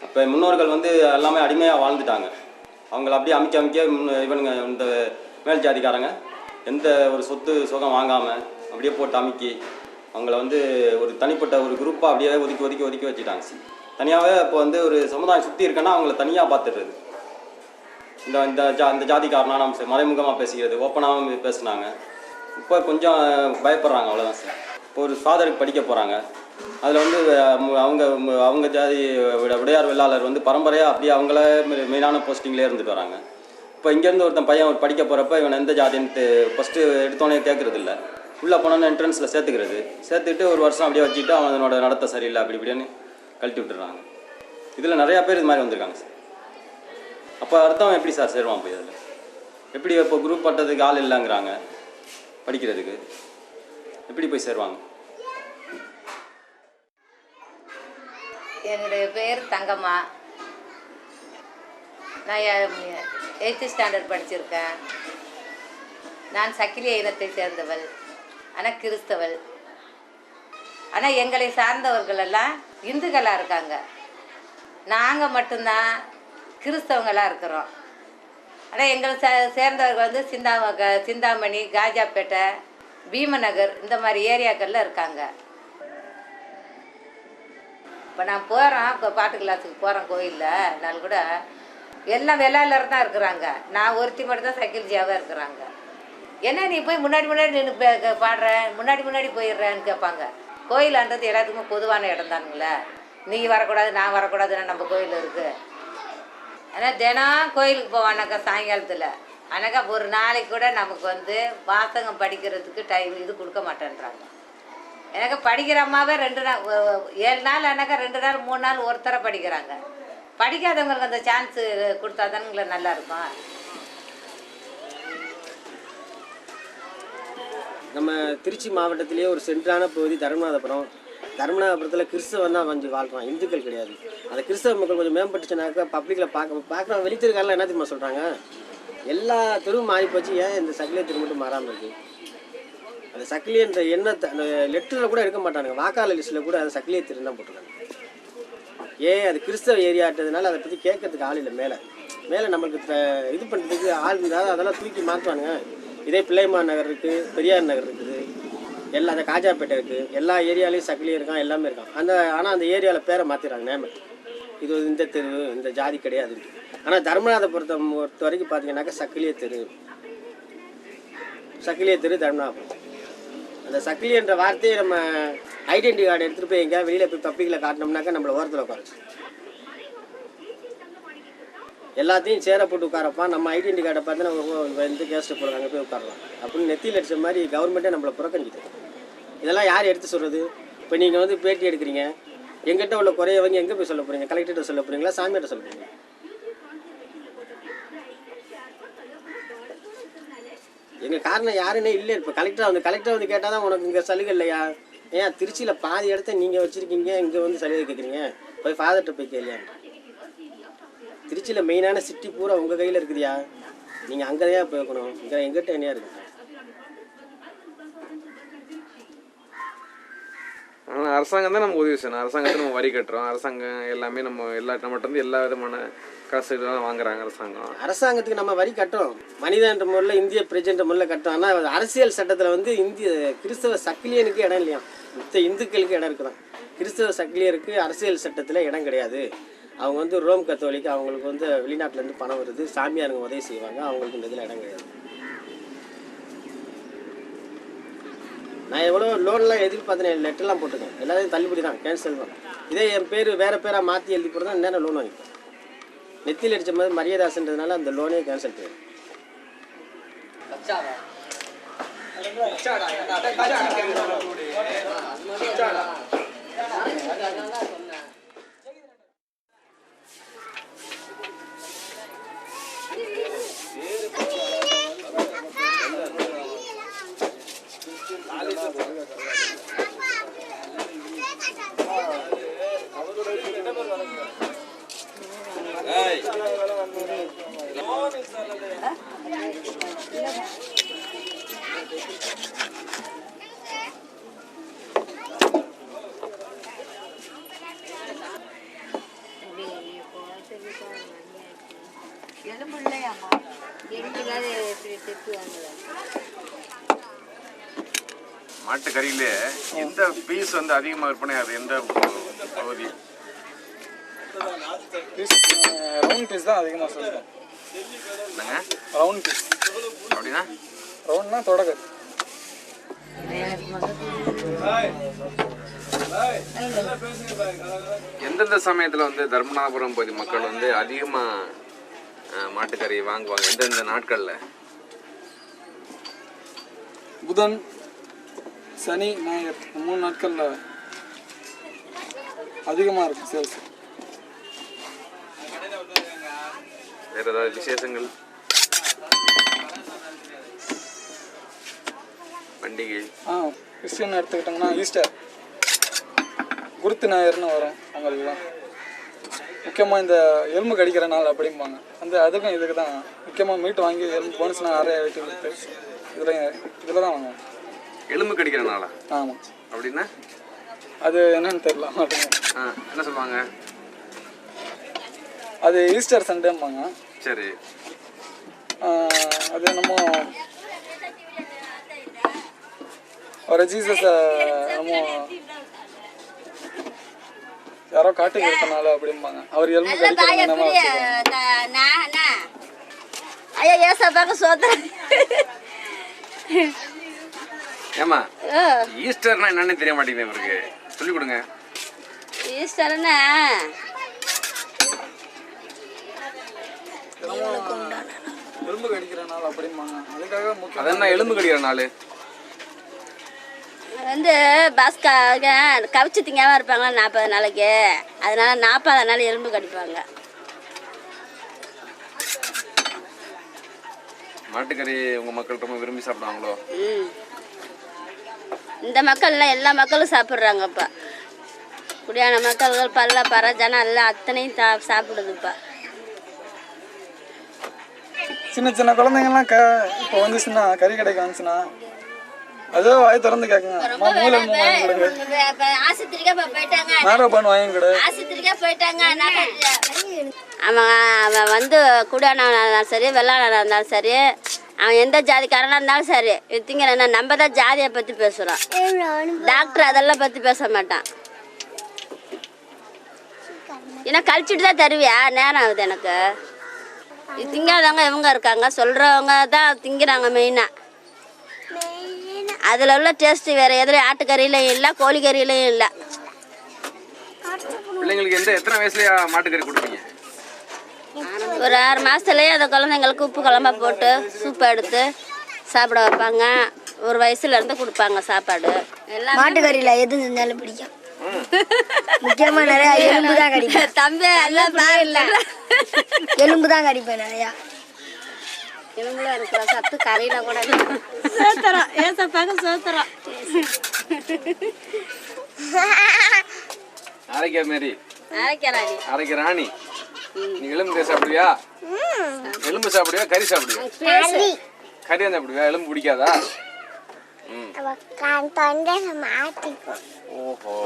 அப்போ முன்னோர்கள் வந்து எல்லாமே அடிமையாக வாழ்ந்துட்டாங்க. அவங்கள அப்படியே அமைக்க இவனுங்க இந்த மேல் ஜாதிக்காரங்க எந்த ஒரு சொத்து சுகம் வாங்காமல் அப்படியே போட்டு அமைக்கி அவங்கள வந்து ஒரு தனிப்பட்ட ஒரு குரூப்பாக அப்படியே ஒதுக்கி வச்சுட்டாங்க. தனியாகவே இப்போ வந்து ஒரு சமுதாயம் சுற்றி இருக்குன்னா அவங்கள தனியாக பார்த்துடுறது. இந்த ஜாதிக்காரனா நம்ம மறைமுகமாக பேசிக்கிறது, ஓப்பனாகவும் பேசுனாங்க. இப்போ கொஞ்சம் பயப்படுறாங்க, அவ்வளோதான் சார். இப்போ ஒரு ஃபாதருக்கு படிக்க போகிறாங்க, அதில் வந்து அவங்க ஜாதி உடையார் வெள்ளாளர் வந்து பரம்பரையாக அப்படியே அவங்கள மெயினான போஸ்டிங்லேயே இருந்துட்டு வராங்க. இப்போ இங்கேருந்து ஒருத்தன் பையன் படிக்க போகிறப்ப இவன் எந்த ஜாதின்ட்டு ஃபஸ்ட்டு எடுத்தோன்னே கேட்குறது இல்லை. உள்ளே போனோன்னு என்ட்ரன்ஸில் சேர்த்துக்கிட்டு ஒரு வருஷம் அப்படியே வச்சுட்டு அவனோட நடத்த சரியில்லை அப்படி இப்படின்னு கழட்டி விட்டுறாங்க. இதில் நிறையா பேர் இது மாதிரி வந்திருக்காங்க சார். அப்போ அடுத்தவன் எப்படி சார் சேருவான் போய் அதில்? எப்படி இப்போ குரூப் பட்டதுக்கு ஆள் இல்லைங்கிறாங்க, படிக்கிறதுக்கு எப்படி போய் சேருவாங்க? என்னுடைய பேர் தங்கம்மா. நான் 8th ஸ்டாண்டர்ட் படிச்சிருக்கேன். நான் சக்கிலிய இனத்தை சேர்ந்தவள், ஆனால் கிறிஸ்தவள். ஆனால் எங்களை சார்ந்தவர்கள் எல்லாம் இந்துக்களாக இருக்காங்க. நாங்கள் மட்டும்தான் கிறிஸ்தவங்களாக இருக்கிறோம். ஆனால் எங்களை சேர்ந்தவர்கள் வந்து சிந்தாமணி, காஜாப்பேட்டை, பீமநகர் இந்த மாதிரி ஏரியாக்களில் இருக்காங்க. இப்போ நான் போகிறோம், இப்போ பாட்டு கிளாஸுக்கு போகிறேன் கோயிலில். நான் கூட எல்லாம் வெள்ளாளர் தான் இருக்கிறாங்க. நான் ஒருத்தி மட்டும் தான் சக்கிலிஜியாவாக இருக்கிறாங்க. என்ன நீ போய் முன்னாடி நின்று பாடுறேன், முன்னாடி போயிடுறேன்னு கேட்பாங்க. கோயிலான்றது எல்லாத்துக்குமே பொதுவான இடம் தானுங்களே. நீ வரக்கூடாது நான் வரக்கூடாதுன்னு நம்ம கோயில் இருக்குது. ஆனால் தினம் கோயிலுக்கு போவானாக்கா சாயங்காலத்தில். ஆனாக்கா ஒரு நாளைக்கு கூட நமக்கு வந்து வாசகம் படிக்கிறதுக்கு டைம் இது கொடுக்க மாட்டேன்றாங்க. எனக்கு படிக்கிற அம்மாவே 2 நாள் 7 நாள் ஆனாக்கா 2 நாள் 3 நாள் ஒருத்தர படிக்கிறாங்க. படிக்காதவங்களுக்கு அந்த சான்ஸு கொடுத்தா தானுங்களே நல்லாயிருக்கும். நம்ம திருச்சி மாவட்டத்திலேயே ஒரு சென்றான பகுதி தர்மநாதபுரம். தர்மநாதபுரத்தில் கிறிஸ்தவன் தான் கொஞ்சம் வாழ்கிறான், இந்துக்கள் கிடையாது. அந்த கிறிஸ்தவ மக்கள் கொஞ்சம் மேம்பட்டுச்சுனாக்கா பப்ளிக்கில் பார்க்குறோம். வெளித்தெருக்காரில் என்ன தெரியுமா சொல்கிறாங்க, எல்லா தெருவும் மாறி போச்சு, ஏன் இந்த சக்கிலிய தெரு மட்டும் மாறாமல் இருக்குது. அந்த சக்கிலியன்ற எண்ணத்தை அந்த லெட்டரில் கூட எடுக்க மாட்டானுங்க, வாக்காளர் லிஸ்ட்டில் கூட அந்த சக்கிலிய தெரு தான் போட்டிருக்காங்க. ஏன் அது கிறிஸ்தவ ஏரியாட்டதுனால அதை பற்றி கேட்கறதுக்கு ஆள் இல்லை. மேலே நம்மளுக்கு இது பண்ணுறதுக்கு ஆள் இருந்தால் அதெல்லாம் தூக்கி மாற்றுவானுங்க. இதே பிள்ளைமான் நகர் இருக்குது, பெரியார் நகர் இருக்குது, எல்லா அந்த காஜாப்பேட்டை இருக்குது, எல்லா ஏரியாலையும் சக்கிலியும் இருக்கான், எல்லாமே இருக்கான். ஆனால் அந்த ஏரியாவில் பேரை மாற்றிடுறாங்க நேம. இது இந்த தெரு இந்த ஜாதி கிடையாது. ஆனால் தர்மநாதபுரத்தை பொறுத்த வரைக்கும் பார்த்தீங்கன்னாக்கா சக்கிலிய தெரு தர்மநாதபுரம். அந்த சக்கிலியன்ற வார்த்தையை நம்ம ஐடென்டி கார்டு எடுத்துகிட்டு போய் எங்கேயா வெளியில் போய் பப்ளிக்கில் காட்டினோம்னாக்கா நம்மளை ஓரத்தில் உட்காரச்சு எல்லாத்தையும் சேர போட்டு உட்காரப்பா. நம்ம ஐடென்டி கார்டை பார்த்து நம்ம வந்து கேஸ்ட்டு போடுறாங்க, போய் உட்காரலாம் அப்படின்னு நெத்தியில் அடித்த மாதிரி கவர்மெண்ட்டே நம்மளை புறக்கணிக்குது. இதெல்லாம் யார் எடுத்து சொல்கிறது? இப்போ நீங்கள் வந்து பேட்டி எடுக்கிறீங்க, எங்கிட்ட உள்ள குறையவங்க எங்கே போய் சொல்ல போகிறீங்க? கலெக்டர்கிட்ட சொல்ல போகிறீங்களா, சாமியார்ட்ட சொல்ல போகிறீங்க? எங்கள் காரணம் யாருன்னே இல்லை. இப்போ கலெக்டர் வந்து கேட்டால் தான் உனக்கு இங்கே சலுகை இல்லையா? ஏன் திருச்சியில் பாதி இடத்த நீங்கள் வச்சுருக்கீங்க, இங்கே வந்து சலுகை கேட்குறீங்க, போய் ஃபாதர்கிட்ட போய் கேள்வியா? திருச்சியில் மெயினான சிட்டி பூரா உங்கள் கையில் இருக்குதுயா, நீங்கள் அங்கே தான் போய்க்கணும், இங்கே எங்கிட்ட என்னையா இருக்குது. ஆனால் அரசாங்கம் தான் நமக்கு உதவி செய்யணும். அரசாங்கத்தை நம்ம வரி கட்டுறோம், அரசாங்கம் எல்லாமே நம்மகிட்ட இருந்து எல்லா விதமான காசுகளும் வாங்குறாங்க அரசாங்கத்துக்கு நம்ம வரி கட்டுறோம், மனிதன்ற முறையில் இந்திய பிரஜென்ற முறையில் கட்டுறோம். ஆனால் அரசியல் சட்டத்தில் வந்து கிறிஸ்தவ சக்கிலியனுக்கு இடம் இல்லையா, மற்ற இந்துக்களுக்கு இடம் இருக்குதான். கிறிஸ்தவ சக்கிலியருக்கு அரசியல் சட்டத்தில் இடம் கிடையாது. அவங்க வந்து ரோம் கத்தோலிக்கு, அவங்களுக்கு வந்து வெளிநாட்டிலேருந்து பணம் வருது, சாமியாருங்க உதவி செய்வாங்க, அவங்களுக்கு இந்த இதில் இடம் கிடையாது. நான் எவ்வளோ லோன்லாம் எதிர்பார்த்தேன், லெட்டர்லாம் போட்டிருக்கேன், எல்லாத்தையும் தள்ளுபடி தான், கேன்சல் தான். இதே என் பேர் வேறு பேராக மாற்றி எழுதி போட்டு தான் நேரம் லோன் வாங்கிப்பேன். நெத்தியில் அடித்த மாதிரி மரியாதாசன்றதுனால அந்த லோனே கேன்சல் போயிடும். மாட்டுக்கறியிலே எந்த பீஸ் வந்து அதிகமாக விற்பனை ஆகுது? எந்த பகுதி? ரவுண்ட் பீஸ் தான் அதிகமாக சொல்லுவேன். என்னங்க ரவுண்ட் பீஸ் அப்படின்னா? ரவுண்ட்னா தொடக்க. எந்தெந்த சமயத்தில் வந்து தர்மநாதபுரம் பகுதி மக்கள் வந்து அதிகமாக மாட்டுக்கறி வாங்குவாங்க? எந்தெந்த நாட்களில்? புதன், சனி, ஞாயிறு 3 நாட்களில் அதிகமாக இருக்கும் சேல்ஸ். வேறு ஏதாவது விசேஷங்கள், பண்டிகை? கிறிஸ்டியன் எடுத்துக்கிட்டோம்னா ஈஸ்டர், குருத்து ஞாயிறுன்னு வரும் அவங்களுக்குலாம். முக்கியமாக இந்த எலும்பு கடிக்கிற நாள் அப்படிம்பாங்க. அதுக்கும் இதுக்கு தான் முக்கியமாக மீட்டு வாங்கி எலும்பு போனுச்சுன்னா நிறைய வெட்டி கொடுத்து இதில் தான் வாங்குவோம். எலும்பு கடிக்கிற நாளா? ஆமாம். அப்படின்னா அது என்னன்னு தெரியல. என்ன சொல்லுவாங்க? அது ஈஸ்டர் சண்டேம்பாங்க. சரி. அது என்னமோ ஒரு ஜீசஸ் என்னமோ யாரோ காட்டுக்கு இருக்கனால அப்படிம்பாங்க. அவர் எலும்பு கடிக்கிற ஐயா ஏசாப்பாக்கு சோதனை. ஏமா ஈஸ்டர்னா என்னன்னு தெரிய மாட்டேங்குது இவருக்கு, சொல்லிக் கொடுங்க. ஈஸ்டர்னா எலும்பு கடிக்கிற நாள் அப்படிம்பாங்க. அதுக்காக முக்கியம். அதென்ன எலும்பு கடிக்கிற நாள்? வந்து கவிச்சு திங்காமல் இருப்பாங்களா 40 நாளைக்கு, அதனால 40 நாள் எலும்பு கடிப்பாங்க. மாட்டுக்கறி உங்கள் மக்கள் ரொம்ப விரும்பி சாப்பிடுவாங்களோ? இந்த மக்கள்லாம் எல்லா மக்களும் சாப்பிட்றாங்கப்பா. குடியான மக்கள்கள் பல்ல பற ஜனம் எல்லாம் அத்தனையும் சாப்பிடுதுப்பா. சின்ன சின்ன குழந்தைங்கலாம் இப்போ வந்துச்சுன்னா கறி கடைக்கு வந்துச்சுன்னா அதே வாய் திறந்து கேட்குங்க. மூளை வாங்கி கொடுங்க, ஆஸ்பத்திரிக்கே போயிட்டாங்க, மேரபான் வாங்கி கொடு. ஆஸ்பத்திரிக்கே போயிட்டாங்க. அவன் வந்து குடியானவனாக இருந்தாலும் சரி, வெள்ளாளனாக இருந்தாலும் சரி, அவன் எந்த ஜாதிக்காரனாக இருந்தாலும் சரி, திங்கிறன்னா நம்ம தான் ஜாதியை பற்றி பேசுகிறோம். டாக்டர் அதெல்லாம் பற்றி பேச மாட்டான். ஏன்னா கழிச்சிட்டு தான் தருவியா, நேரம் ஆகுது எனக்கு. இது திங்காதவங்க இவங்க இருக்காங்க, சொல்கிறவங்க தான் திங்கிறாங்க மெயினாக. அதில் உள்ள டேஸ்ட்டு வேறு எதுலையும் ஆட்டுக்கறியிலையும் இல்லை, கோழிக்கறியிலையும் இல்லை. பிள்ளைங்களுக்கு எத்தனை வயசுலயா மாட்டுக்கறி கொடுப்பீங்க? ஒரு 6 மாதத்துலேயே அந்த குழந்தைங்களுக்கு உப்பு குழம்பா போட்டு சூப்பை எடுத்து சாப்பிட வைப்பாங்க. ஒரு வயசுலேருந்து கொடுப்பாங்க சாப்பாடு. எல்லாம் மாட்டுக்கறியில் எது செஞ்சாலும் பிடிக்கும். முக்கியமாக நிறையா எலும்பு தான் கடிப்பேன். தம்பி எல்லாம் பாருல, எலும்பு தான் கடிப்பேன் நிறையா. எலும்புல இருக்கிற சத்து கறியில கூட சோத்திரம் ஏசப்பாங்க சோத்திரம். அரைக்க மாரி அரைக்கிறாடி அரைக்க ராணி. நீ எலும்பு சாப்பிடுவியா? எலும்பு சாப்பிடுவியா கறி சாப்பிடுவியா? கறி தான் சாப்பிடுவியா? எலும்பு பிடிக்காதா? ஓஹோ.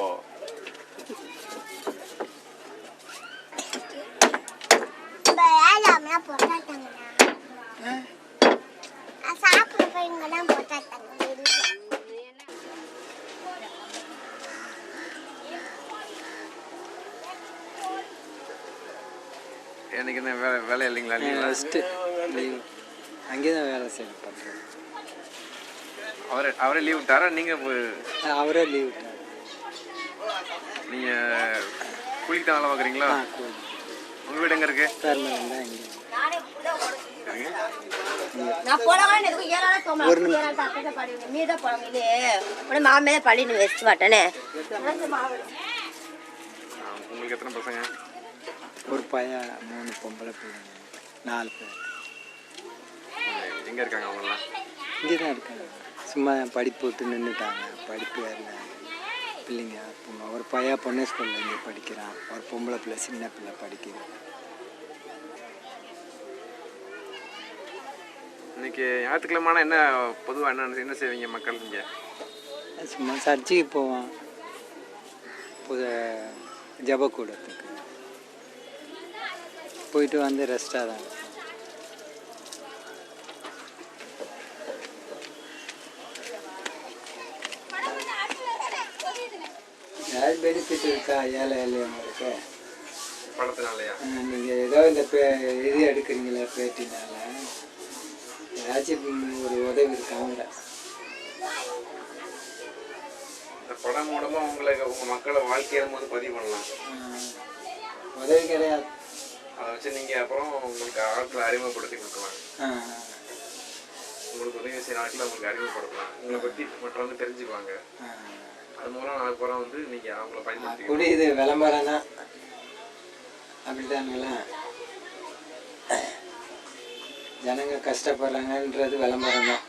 எனக்கு என்ன வேலை இல்லைங்களா? ஃபஸ்ட்டு லீவ் அங்கே தான் வேலை செய்ய பண்ணுறேன். அவரே லீவ் விட்டாரா? நீங்கள் அவரே லீவ் விட்டார். நீங்கள் கூலிக்கு தான் வேலை பார்க்குறீங்களா? உங்கள் வீடு எங்கே இருக்கு? பெர்மனண்ட் தான் இங்கே. மாமே பள்ளின்னு வச்சு மாட்டேனே. உங்களுக்கு எத்தனை பசங்க? ஒரு பையன், 3 பொம்பளை பிள்ளைங்க, 4 பேர். எங்கே இருக்காங்க அவங்களாம்? இங்கே தான் இருக்காங்க. சும்மா படிப்பு விட்டு நின்றுட்டாங்க, படிப்பு வரல பிள்ளைங்க. ஒரு பையன் பொண்ணு ஸ்கூலில் இங்கே படிக்கிறான், ஒரு பொம்பளை பிள்ளை சின்ன பிள்ளை படிக்கிறான். இன்னைக்கு ஞாயிற்றுக்கிழமான என்ன பொதுவாக என்ன செய்வீங்க மக்கள்? இங்கே சும்மா சர்ச்சுக்கு போவோம், ஜபக்கூடத்துக்கு போயிட்டு வந்து ரெஸ்டாக தான். ஏதாவது பெனிஃபிட் இருக்கா ஏழையவங்களுக்கு? படத்தினாலயா? நீங்கள் ஏதோ இந்த இது எடுக்கிறீங்களா பேட்டினால ஏதாச்சும் ஒரு உதவி இருக்காங்க? இந்த படம் மூலமாக உங்கள் மக்களை வாழ்க்கையிலும் போது பதிவு பண்ணலாம். உதவி கிடையாது. அதை வச்சு நீங்கள் அப்புறம் உங்களுக்கு ஆட்களை அறிமுகப்படுத்தி கொடுக்கலாம். உங்களுக்கு உதவி செய்கிற ஆட்களை உங்களுக்கு அறிமுகப்படுத்தலாம். உங்களை பற்றி மற்றவங்க தெரிஞ்சுக்குவாங்க. அது மூலம் நாளைக்கு போகிற வந்து நீங்கள் அவங்கள பயன்படுத்தி கூட இது விளம்பரம் தான். அப்படித்தானுங்களா? ஜனங்க கஷ்டப்படுறாங்கன்றது விளம்பரம் தான்.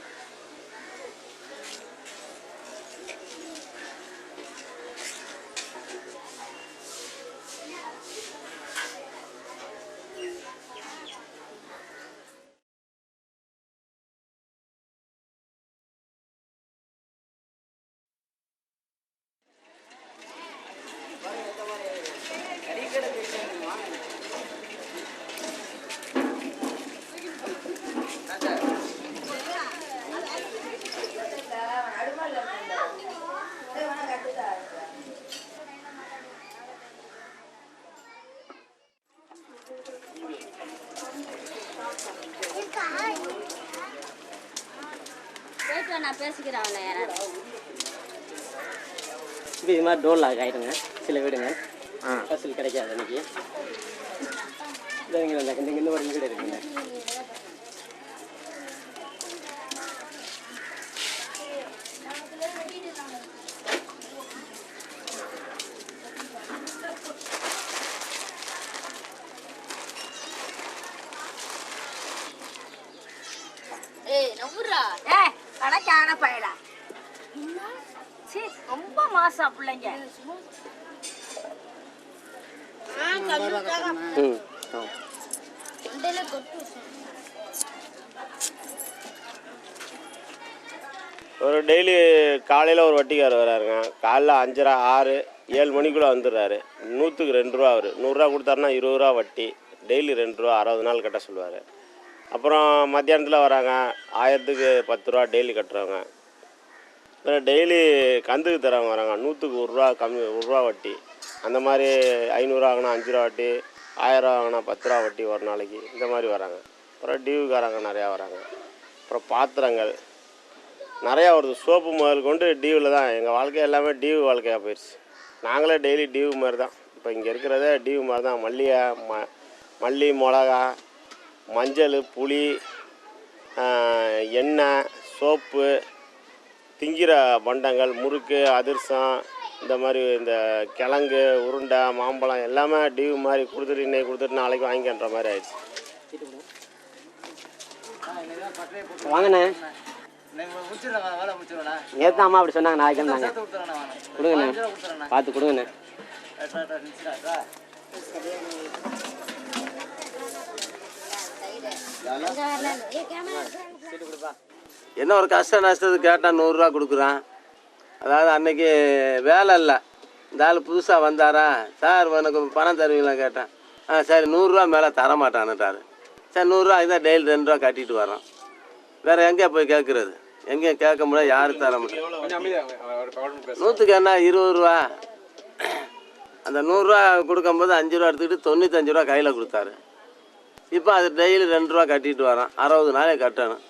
நான் பேசிக்கிறேன் இது மாதிரி டோர் லாக் ஆகிடுங்க சில வீடுங்க. பஸ்ஸில் கிடைக்காது அன்றைக்கி. இந்த ஒரு வீடு இருக்குங்க. கணக்கான பயலா ரொம்ப மாசம் பிள்ளைங்க. ஒரு டெய்லி காலையில் ஒரு வட்டிக்கார் வராருங்க. காலைல 5:30 6 7 மணிக்குள்ளே வந்துடுறாரு. 100க்கு 2 ரூபா. அவர் 100 ரூபா கொடுத்தாருன்னா 20 ரூபா வட்டி. டெய்லி 2 ரூபா 60 நாள் கட்ட சொல்லுவார். அப்புறம் மத்தியானத்தில் வராங்க, 1000க்கு 10 ரூபா டெய்லி கட்டுறவங்க. டெய்லி கந்துக்கு தரவங்க வராங்க, 100க்கு 1 ரூபா கம்மி, 1 ரூபா வட்டி. அந்த மாதிரி 500 வாங்கினா 5 ரூபா வட்டி, 1000 வாங்கினா 10 ரூபா வட்டி ஒரு நாளைக்கு. இந்த மாதிரி வராங்க. அப்புறம் டியூக்காரங்க நிறையா வராங்க. அப்புறம் பாத்திரங்கள் நிறையா வருது. சோப்பு முதல் கொண்டு டியூவில் தான். எங்கள் வாழ்க்கை எல்லாமே டியூ வாழ்க்கையாக போயிடுச்சு. நாங்களே டெய்லி டியூ மாதிரி தான். இப்போ இங்கே இருக்கிறதே டியூ மாதிரி தான். மல்லி, மிளகா, மஞ்சள், புளி, எண்ணெய், சோப்பு, திங்கிற பண்டங்கள், முறுக்கு, அதிரசம், இந்த மாதிரி இந்த கிழங்கு, உருண்டை, மாம்பழம் எல்லாமே டியூ மாதிரி கொடுத்துட்டு இன்னைக்கு கொடுத்துட்டு நாளைக்கு வாங்கிக்கின்ற மாதிரி ஆயிடுச்சு. வாங்கண்ணே. நேற்று அம்மா அப்படி சொன்னாங்க, நாளைக்கு தாங்க கொடுங்கண்ணே, பார்த்து கொடுங்கண்ணே. என்ன ஒரு கஷ்ட நஷ்டத்துக்கு கேட்டால் 100 ரூபா கொடுக்குறான். அதாவது அன்னைக்கு வேலை இல்லை, இந்த ஆள் புதுசாக வந்தாரா, சார் எனக்கு பணம் தருவீங்களா கேட்டேன். சரி 100 ரூபா மேலே தரமாட்டான்னுட்டார். சரி 100 ரூபா இதான் டெய்லி 2 ரூபா கட்டிட்டு வரோம். வேறு எங்கே போய் கேட்குறது? எங்கேயும் கேட்க முடியாது, யாரும் தர முடியாது. 100க்கு என்ன 20 ரூபா. அந்த 100 ரூபா கொடுக்கும்போது 5 ரூபா எடுத்துக்கிட்டு 95 ரூபா கையில் கொடுத்தாரு. இப்போ அது டெய்லி 2 ரூபா கட்டிட்டு வரோம். 60 நாளே கட்டணும்.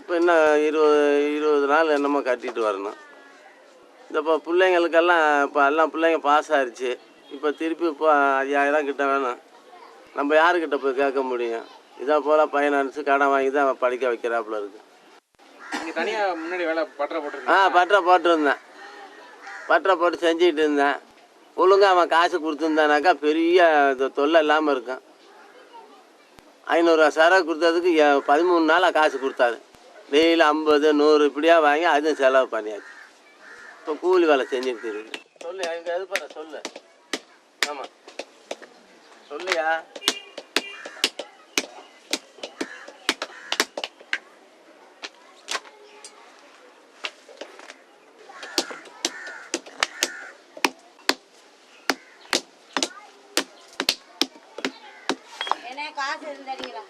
இப்போ இன்னும் 20 நாள் என்னமோ கட்டிட்டு வரணும். இந்த இப்போ பிள்ளைங்களுக்கெல்லாம் இப்போ எல்லாம் பிள்ளைங்க பாஸ் ஆகிடுச்சு. இப்போ திருப்பி இப்போ 5000 கிட்ட வேணும். நம்ம யாருக்கிட்ட போய் கேட்க முடியும்? இதான் போல் ஃபைனான்ஸு கடன் வாங்கி தான் படிக்க வைக்கிறாப்புல இருக்குது. நீங்கள் தனியாக முன்னாடி வேலை பட்டறை போட்டு பட்டறை போட்டிருந்தேன். பட்டறை போட்டு செஞ்சுக்கிட்டு இருந்தேன். ஒழுங்காக அவன் காசு கொடுத்துருந்தானாக்கா பெரிய தொல்லை இல்லாமல் இருக்கும். 500 ரூபா சரக்கு கொடுத்ததுக்கு 13 நாளாக காசு கொடுத்தாரு. டெய்லி 50 100 இப்படியாக வாங்கி அதுவும் செலவு பண்ணியாச்சு. இப்போ கூலி வேலை செஞ்சுட்டு இருக்கு. சொல்லு, எங்கே எது பண்ண சொல்லு. ஆமாம் சொல்லியா.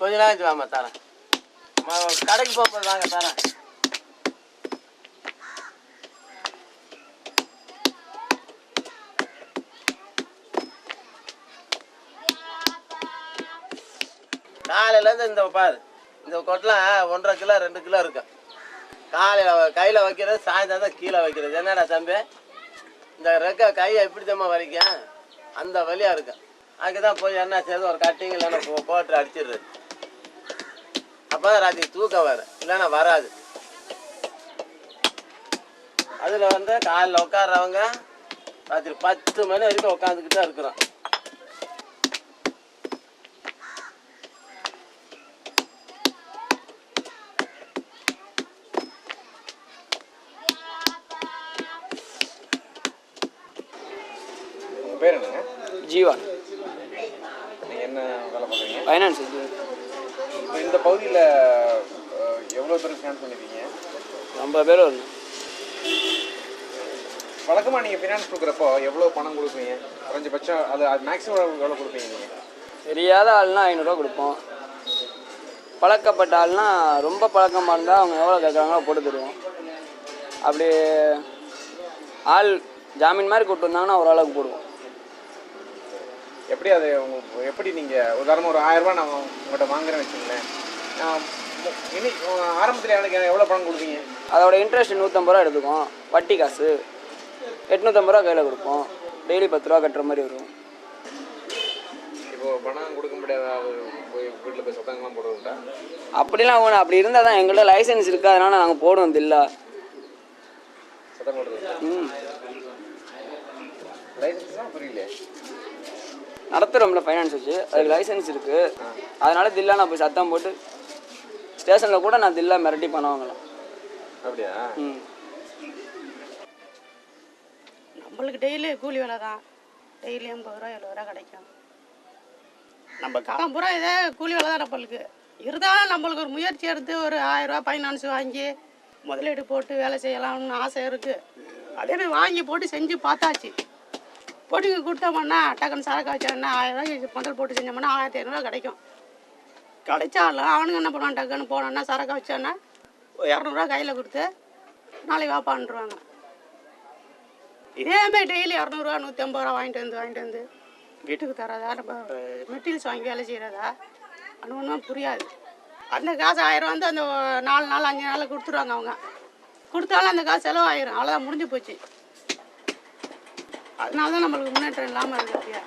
கொஞ்ச நாளைக்கு வாமா தரேன். கடைக்கு போகும்போது வாங்க தரேன். காலையிலேருந்து இந்த பாரு, இந்த கொட்டெலாம் 1.5 கிலோ 2 கிலோ இருக்கும். காலையில் கையில் வைக்கிறது, சாயந்தரம் தான் கீழே வைக்கிறது. என்னடா தம்பி, இந்த ரெக்க கையை எப்படி தம்மா வரைக்கும் அந்த வழியாக இருக்கும். அதுக்கு தான் போய் என்ன செய்யுது, ஒரு கட்டிங் இல்லைன்னா போட்டு அடிச்சிடுறது. அப்போ தான் ராத்திரி தூக்கம் வரும், இல்லைன்னா வராது. அதில் வந்து காலையில் உட்காடுறவங்க ராத்திரி 10 மணி வரைக்கும் உட்காந்துக்கிட்டு தான் இருக்கிறோம். உங்கள் பேர் என்னங்க? ஜீவன். நீங்கள் என்ன வேலை பண்ணுறீங்க? ஃபைனான்ஸ். இப்போ இந்த பகுதியில் எவ்வளோ பேர் ஃபினான்ஸ் பண்ணிருக்கீங்க? 50 பேர் வருது. வழக்கமாக நீங்கள் ஃபினான்ஸ் கொடுக்குறப்போ எவ்வளோ பணம் கொடுப்பீங்க? குறைஞ்சபட்சம் அது மேக்ஸிமம் எவ்வளோ கொடுப்பீங்க நீங்கள்? தெரியாத ஆள்னா 500 ரூபா கொடுப்போம். பழக்கப்பட்ட ஆள்னா ரொம்ப பழக்கமாக இருந்தால் அவங்க எவ்வளோ கேட்குறாங்களோ போட்டு தருவோம். அப்படி ஆள் ஜாமீன் மாதிரி கூப்பிட்டு வந்தாங்கன்னா ஓரளவுக்கு போடுவோம். எப்படி அது எப்படி நீங்கள் உதாரணமாக ஒரு 1000 ரூபா நான் உங்கள்கிட்ட வாங்குறேன்னு வச்சுங்களேன், இனி ஆரம்பத்தில் எனக்கு எவ்வளோ பணம் கொடுப்பீங்க? அதோட இன்ட்ரெஸ்ட் 150 ரூபா எடுத்துக்கும். வட்டி காசு 850 ரூபா கையில் கொடுப்போம். டெய்லி 10 ரூபா கட்டுற மாதிரி வரும். இப்போ பணம் கொடுக்க முடியாத போய் வீட்டில் போய் சத்தங்கள்லாம் போடுறதுண்டா? அப்படிலாம் ஒன்று அப்படி இருந்தால் தான் எங்கள்கிட்ட லைசன்ஸ் இருக்குது, அதனால் நாங்கள் போடுவோம் தில்லா. சத்தம் போடுறது லைசன்ஸ்லாம் புரியல. நடத்துகிறோம்ல ஃபைனான்ஸ் வச்சு, அதுக்கு லைசன்ஸ் இருக்குது. அதனால் தில்லா நான் போய் சத்தம் போட்டு ஸ்டேஷனில் கூட நான் தில்லா மிரட்டி பணம் வாங்கலாம். அப்படியா? நம்மளுக்கு டெய்லி கூலி வேலை தான். டெய்லி 50 ரூபா 70 ரூபா கிடைக்கும். நம்ம காலம் பூரா இதே கூலி வேலை தான் நம்மளுக்கு. இருந்தாலும் நம்மளுக்கு ஒரு முயற்சி எடுத்து ஒரு 1000 ரூபா ஃபைனான்ஸ் வாங்கி முதலீடு போட்டு வேலை செய்யலாம்னு ஆசை இருக்குது. அதேமாதிரி வாங்கி போட்டு செஞ்சு பார்த்தாச்சு. போட்டு கொடுத்தோம்னா டக்குன்னு சரக்கு வச்சோன்னா 1000 ரூபாய்க்கு முதல் போட்டு செஞ்சோம்னா 1500 கிடைக்கும். கிடைச்சாலும் அவனுங்க என்ன பண்ணுவான், டக்குன்னு போனோன்னா சரக்கு வச்சோன்னா 200 கையில் கொடுத்து நாளைக்கு வாப்பான்ருவாங்க. இதேமாதிரி டெய்லி 200 150 ரூபா வாங்கிட்டு வந்து வீட்டுக்கு தரதா, நம்ம மெட்டீரியல்ஸ் வாங்கி வேலை செய்கிறதா, அது ஒன்றும் புரியாது. அந்த காசு 1000 வந்து அந்த 4 நாள் 5 நாளில் கொடுத்துருவாங்க. அவங்க கொடுத்தாலும் அந்த காசு செலவாயிரும். அவ்வளோதான், முடிஞ்சு போச்சு. அதனால தான் நம்மளுக்கு முன்னேற்றம் இல்லாமல் இருக்கு.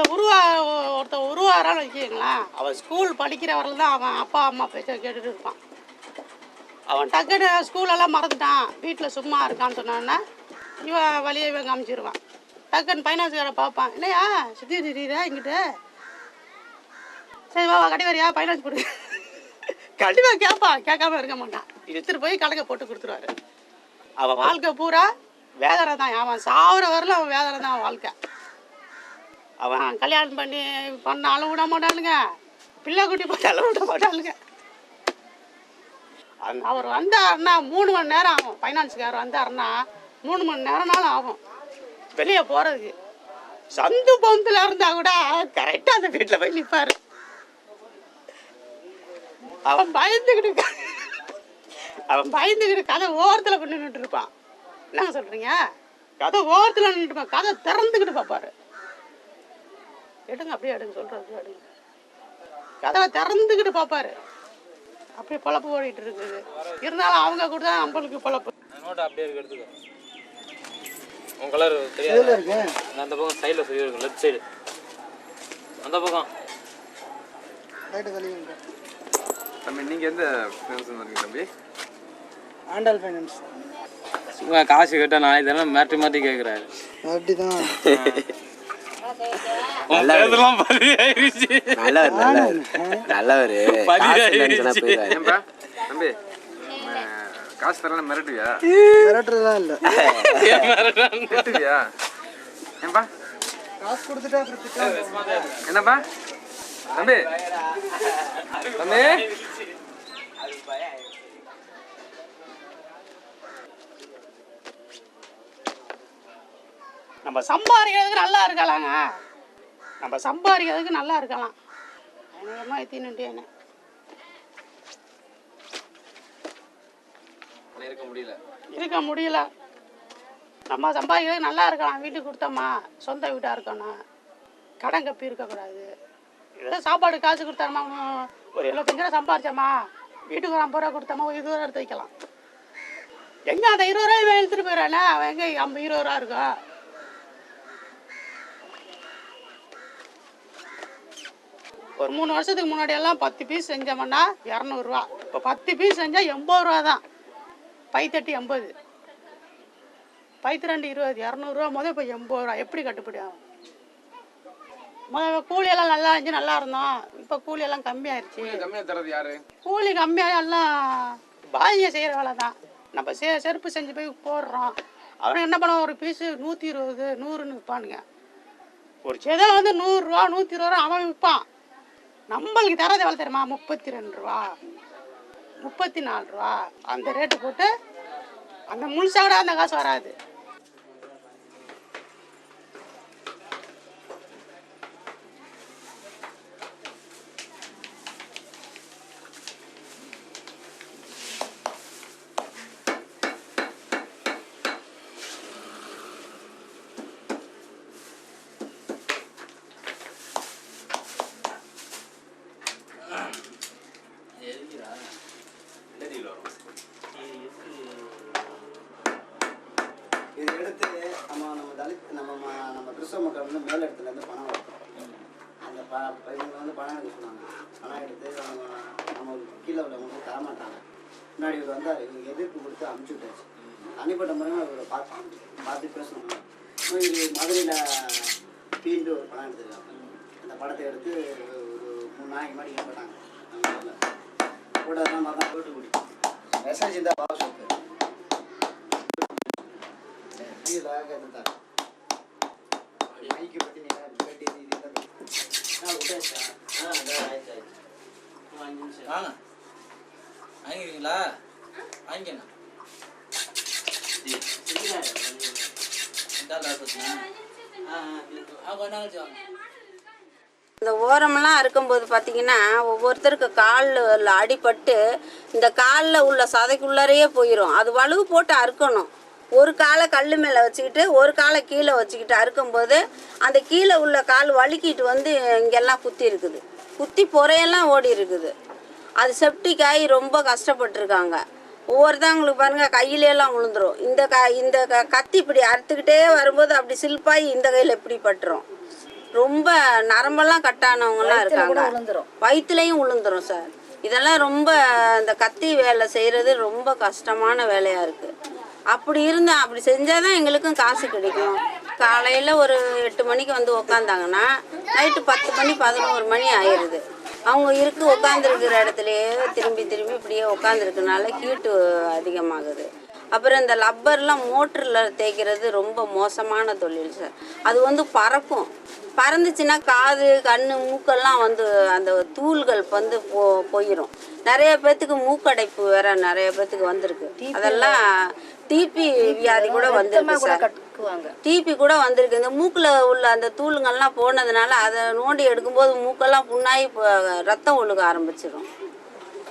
அப்படியா ஒருத்தன் உருவாகிறான்னு வச்சுக்கங்களேன், அவன் ஸ்கூல் படிக்கிற வரல தான் அவன் அப்பா அம்மா பேச்ச கேட்டுட்டு இருப்பான். அவன் டக்குன்னு ஸ்கூலெல்லாம் மறந்துட்டான், வீட்டில் சும்மா இருக்கான்னு சொன்னான்னா இவன் வழியை இவன் காமிச்சிருவான். டக்குன்னு ஃபைனான்ஸ்காரை பார்ப்பான், இல்லையா சுற்றி திடீரா இங்கிட்ட, சரி வா கடை வரியா ஃபைனான்ஸ் போடு. கண்டிப்பாக கேட்பான், கேட்காம இருக்க மாட்டான். எடுத்துகிட்டு போய் கணக்கை போட்டு கொடுத்துருவாரு. அவன் வாழ்க்கை பூரா வேதனை தான். அவன் சாகுற வரல அவன் வேதனை தான் அவன் வாழ்க்கை. அவன் கல்யாணம் பண்ணாலும் விட மாட்டானுங்க, பிள்ளை குட்டி போட்டாலும் விட மாட்டானுங்க. அவர் வந்தாருன்னா 3 மணி நேரம் ஆகும். ஃபைனான்ஸுக்காரர் வந்தாருன்னா 3 மணி நேரம்னாலும் ஆகும் வெளியே போகிறதுக்கு. சந்து பொந்தில் இருந்தால் கூட கரெக்டாக அந்த வீட்டில் போய் நிற்பார். அவன் பயந்துக்கிட்டு கதை ஓரத்தில் போய் நின்றுட்டு இருப்பான். என்னங்க சொல்கிறீங்க? கதை ஓரத்தில் நின்றுட்டுப்பான், கதை திறந்துக்கிட்டு பார்ப்பாரு. எடுங்க அப்படியே எடுங்க, சொல்கிறது எடுங்க. கதவை திறந்துக்கிட்டு பார்ப்பாரு. அப்படியே பொழப்பு ஓடிட்டு இருக்குது. இருந்தாலும் அவங்க கூட தான் நம்மளுக்கு பொழப்பு. அப்படியே இருக்கு, எடுத்துக்கோ. உன் கலர் தெரியாது இருக்கு. அந்த பக்கம் சைடில் சொல்லி இருக்கு, லெஃப்ட் சைடு அந்த பக்கம். தம்பி நீங்கள் எந்த ஃபினான்ஸ் இருக்கீங்க தம்பி? ஆண்டாள் ஃபைனான்ஸ். சும்மா காசு கேட்டால் நாளைக்கு தானே மாற்றி கேட்குறாரு. அப்படிதான். தம்பி காசு தரலாம் மிரட்டுவியா? மிரட்டுறதா இல்லை, மிரட்டுவியா? ஏன்பா காசு கொடுத்துட்டா என்னப்பா தம்பி தம்பி நம்ம சம்பாதிக்கிறதுக்கு நல்லா இருக்கலாங்க. நம்ம சம்பாதிக்கிறதுக்கு நல்லா இருக்கலாம். அநேகமாக எத்தின்னுட்டேன்னு இருக்க முடியல. நம்ம சம்பாதிக்கிறதுக்கு நல்லா இருக்கலாம். வீட்டுக்கு கொடுத்தோமா, சொந்த வீட்டாக இருக்கணும், கடன் கப்பி இருக்கக்கூடாது. ஏதோ சாப்பாடு காசு கொடுத்தாமா, ஒரு 75 ரூபா சம்பாதிச்சோமா, வீட்டுக்கு ஒரு 50 ரூபா கொடுத்தோமா, ஒரு 20 ரூபா எடுத்து வைக்கலாம். எங்கே அந்த 20 ரூபாய் எடுத்துகிட்டு போயிடறானே, அவன் எங்கே 20 ரூபா இருக்கும். ஒரு 3 வருஷத்துக்கு முன்னாடியெல்லாம் 10 பீஸ் செஞ்சோம்னா 200 ரூபா. இப்போ 10 பீஸ் செஞ்சால் 80 ரூபா தான். பைத்தட்டி 80, பைத்து 2 20, 200 ரூபா. முதல் இப்போ 80 ரூபா. எப்படி கட்டுப்படி ஆகும்? முதல்ல கூலியெல்லாம் நல்லா இருந்துச்சு, நல்லா இருந்தோம். இப்போ கூலியெல்லாம் கம்மியாயிருச்சு. கம்மியாக தரது யாரு? கூலி கம்மியாக எல்லாம் பாதிங்க செய்கிற வேலை தான். நம்ம செருப்பு செஞ்சு போய் போடுறோம். அவனுக்கு என்ன பண்ணுவான், ஒரு பீஸு 120 100ன்னு விற்பானுங்க. ஒரு செதை வந்து 100 ரூபா 120 ரூபா அவன் விற்பான். நம்மளுக்கு தரது எவ்வளோ தெரியுமா? 32 ரூபா 34 ரூபா. அந்த ரேட்டு போட்டு அந்த முழுசாக அந்த காசு வராது. எடுத்து நம்ம தலித் நம்ம கிறிஸ்தவ மக்கள் வந்து மேல் இடத்துலேருந்து பணம் வரும். அந்த இவங்க வந்து பணம் எடுக்க சொன்னாங்க. பணம் எடுத்து நம்ம கீழே உள்ளவங்க தரமாட்டாங்க. முன்னாடி இவர் வந்தார், இவங்க எதிர்ப்பு கொடுத்து அனுப்பிச்சி விட்டாச்சு. தனிப்பட்ட முறையில் இவரை பார்த்து பேசணும். இவர் மதுரையில் பீண்டு ஒரு படம் எடுத்துருக்காங்க. அந்த படத்தை எடுத்து ஒரு 3 நாளைக்கு முன்னாடி போட்டாங்க. போட்டதெல்லாம் பார்த்தா தூத்துக்குடி மெசேஜ் தான் பாவ சொத்து இருந்தார். மைக்கு பற்றி வாங்க வாங்கிக்கிறீங்களா? வாங்கிக்கண்ணா. இந்த ஓரமெல்லாம் அறுக்கும்போது பார்த்தீங்கன்னா ஒவ்வொருத்தருக்கு காலில் அடிபட்டு இந்த காலில் உள்ள சதைக்குள்ளாரையே போயிடும். அது வலுவு போட்டு அறுக்கணும். ஒரு காலை கல் மேலே வச்சுக்கிட்டு ஒரு காலை கீழே வச்சுக்கிட்டு அறுக்கும்போது அந்த கீழே உள்ள கால் வலிக்கிட்டு வந்து இங்கெல்லாம் குத்தி இருக்குது, குத்தி பொறையெல்லாம் ஓடி இருக்குது. அது செப்டிக் ஆகி ரொம்ப கஷ்டப்பட்டுருக்காங்க. ஒவ்வொருத்தவங்களுக்கு பாருங்கள் கையிலெல்லாம் விழுந்துடும். இந்த கத்தி இப்படி அறுத்துக்கிட்டே வரும்போது அப்படி சில்பாகி இந்த கையில் இப்படி பட்டுரும். ரொம்ப நரம்பெல்லாம் கட்டானவங்கலாம் இருக்காங்க, வயிற்றுலையும் விழுந்துடும் சார். இதெல்லாம் ரொம்ப இந்த கத்தி வேலை செய்கிறது ரொம்ப கஷ்டமான வேலையாக இருக்குது. அப்படி இருந்தால் அப்படி செஞ்சால் தான் எங்களுக்கும் காசு கிடைக்கும். காலையில் ஒரு 8 மணிக்கு வந்து உக்காந்தாங்கன்னா நைட்டு 10 மணி 11 மணி ஆயிடுது. அவங்க உட்காந்துருக்கிற இடத்துலையே திரும்பி இப்படியே உட்காந்துருக்கனால ஹீட்டு அதிகமாகுது. அப்புறம் இந்த லப்பர்லாம் மோட்டரில் தேய்க்கிறது ரொம்ப மோசமான தொழில் சார். அது வந்து பறந்துச்சுன்னா காது கண் மூக்கெல்லாம் வந்து அந்த தூள்கள் வந்து போயிடும். நிறைய பேர்த்துக்கு மூக்கடைப்பு வேற நிறைய பேர்த்துக்கு வந்திருக்கு. அதெல்லாம் டிபி வியாதி கூட வந்திருக்கு சார். டிபி கூட வந்திருக்கு. இந்த மூக்கில் உள்ள அந்த தூளுங்கள்லாம் போனதுனால அதை நோண்டி எடுக்கும்போது மூக்கெல்லாம் புண்ணாகி ரத்தம் ஒழுக ஆரம்பிச்சிடும்.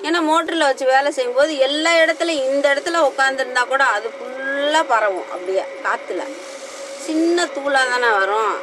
ஏன்னா மோட்டரில் வச்சு வேலை செய்யும்போது எல்லா இடத்துலையும் இந்த இடத்துல உட்காந்துருந்தா கூட அது ஃபுல்லாக பரவும். அப்படியே காற்றுல சின்ன தூளாக தானே வரும்.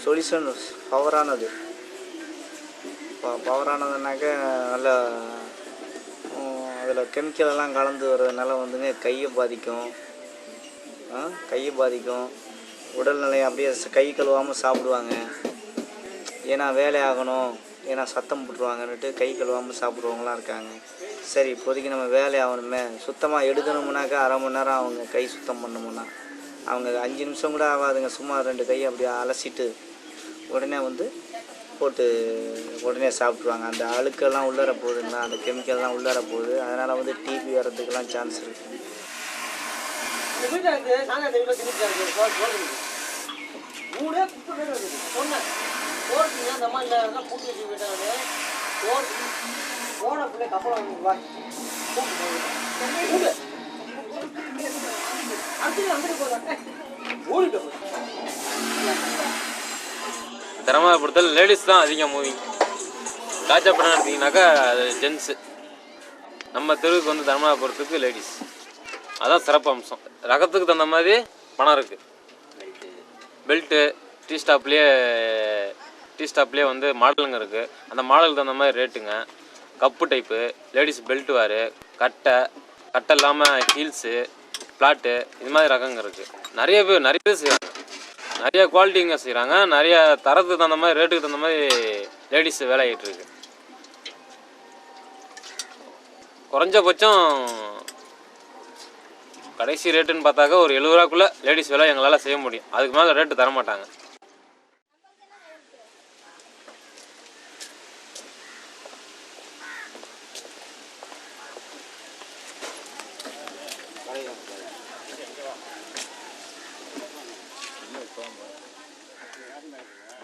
சொல்யூஷன் பவரானது. பவரானதுனாக்க நல்ல அதில் கெமிக்கலெல்லாம் கலந்து வர்றதுனால வந்துங்க கையை பாதிக்கும், உடல்நிலையை அப்படியே கை கழுவாமல் சாப்பிடுவாங்க. ஏன்னா வேலை ஆகணும், ஏன்னா சத்தம் போட்டுருவாங்கன்னுட்டு கை கழுவாமல் சாப்பிடுவவங்களாம் இருக்காங்க. சரி இப்போதைக்கு நம்ம வேலை ஆகணுமே, சுத்தமாக எடுக்கணுமுனாக்கா அரை மணி நேரம் அவங்க கை சுத்தம் பண்ணணுமுன்னா அவங்க 5 நிமிஷம் கூட ஆகாதுங்க. சும்மா 2 கையை அப்படியே அலசிட்டு உடனே வந்து போட்டு உடனே சாப்பிட்ருவாங்க. அந்த அழுக்கெல்லாம் உள்ளார போகுதுங்களா, அந்த கெமிக்கல்லாம் உள்ளார போகுது. அதனால் வந்து டிபி வர்றதுக்கெல்லாம் சான்ஸ் இருக்குது. தர்மபுரத்தில் லேடிஸ் தான் அதிகம் மூவிங். காஜா படம் எடுத்திங்கனாக்கா அது ஜென்ஸு. நம்ம தெருவுக்கு வந்து தர்மபுரத்துக்கு லேடிஸ். அதான் சிறப்பு அம்சம். ரகத்துக்கு தகுந்த மாதிரி பணம் இருக்குது. பெல்ட்டு டீ ஸ்டாப்லேயே வந்து மாடலுங்க இருக்குது. அந்த மாடலுக்கு தகுந்த மாதிரி ரேட்டுங்க. கப்பு டைப்பு, லேடிஸ் பெல்ட் வாரு, கட்டை இல்லாமல் ஹீல்ஸு, ஃப்ளாட்டு, இது மாதிரி ரகங்க இருக்குது. நிறைய பேர் செய்கிறாங்க. நிறைய குவாலிட்டிங்க செய்கிறாங்க. நிறைய தரத்துக்கு தகுந்த மாதிரி ரேட்டுக்கு தகுந்த மாதிரி லேடிஸ் வேலை ஆகிட்டு இருக்கு. குறைஞ்சபட்சம் கடைசி ரேட்டுன்னு பார்த்தாக்கா ஒரு 70 ரூபாக்குள்ளே லேடிஸ் வேலை எங்களால் செய்ய முடியும். அதுக்கு மேலே ரேட்டு தர மாட்டாங்க.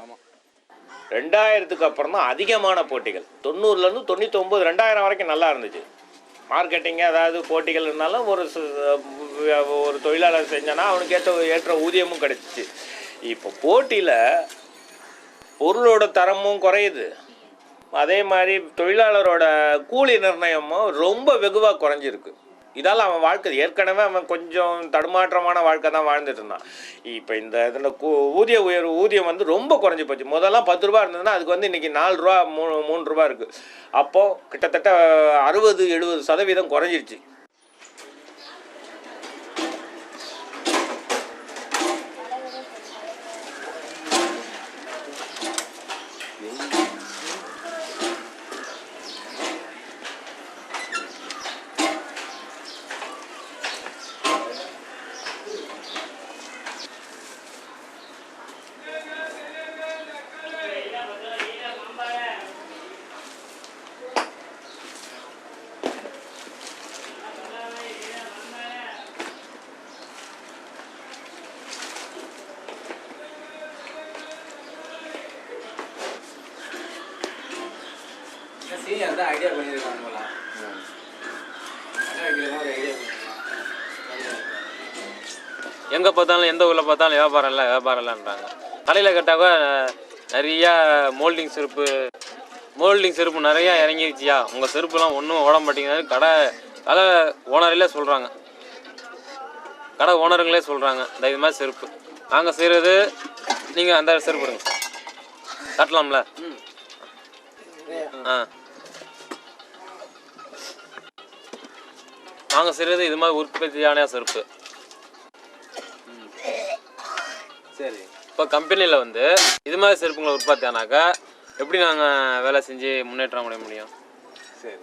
ஆமாம், 2000க்கு அப்புறம் தான் அதிகமான போட்டிகள். 90லேருந்து 99, 2000 வரைக்கும் நல்லா இருந்துச்சு மார்க்கெட்டிங்கு. அதாவது போட்டிகள் இருந்தாலும் ஒரு தொழிலாளர் செஞ்சானா அவனுக்கு ஏற்ற ஊதியமும் கிடைச்சிச்சு. இப்போ போட்டியில் பொருளோட தரமும் குறையுது. அதே மாதிரி தொழிலாளரோட கூலி நிர்ணயமும் ரொம்ப வெகுவாக குறைஞ்சிருக்கு. இதால் அவன் வாழ்க்கை ஏற்கனவே அவன் கொஞ்சம் தடுமாற்றமான வாழ்க்கை தான் வாழ்ந்துட்டு இருந்தான். இப்போ இதில் ஊதியம் வந்து ரொம்ப குறைஞ்சி போச்சு. முதல்லாம் 10 ரூபா இருந்ததுன்னா அதுக்கு வந்து இன்றைக்கி 4 ரூபா 3 ரூபா இருக்குது. அப்போது கிட்டத்தட்ட 60-70% குறைஞ்சிருச்சு. ஐடியா பண்ணியிருக்காங்களா? எங்கே பார்த்தாலும் எந்த ஊரில் பார்த்தாலும் வியாபாரம் இல்லைன்றாங்க. கடையில் கேட்டாக்க நிறையா மோல்டிங் செருப்பு நிறையா இறங்கிருச்சியா, உங்கள் செருப்புலாம் ஒன்றும் ஓட மாட்டேங்குது கடை ஓனர்களே சொல்கிறாங்க. கடை ஓனருங்களே சொல்கிறாங்க இந்த இது மாதிரி செருப்பு நாங்கள் செய்கிறது, நீங்கள் அந்த செருப்பு எடுங்க காட்டலாம்ல. நாங்கள் செய்கிறது இது மாதிரி உற்பத்தியான செருப்பு. சரி, இப்போ கம்பெனியில் வந்து இது மாதிரி செருப்புங்களை உற்பத்தி ஆனாக்கா எப்படி நாங்கள் வேலை செஞ்சு முன்னேற்றம் அடைய முடியும்? சரி,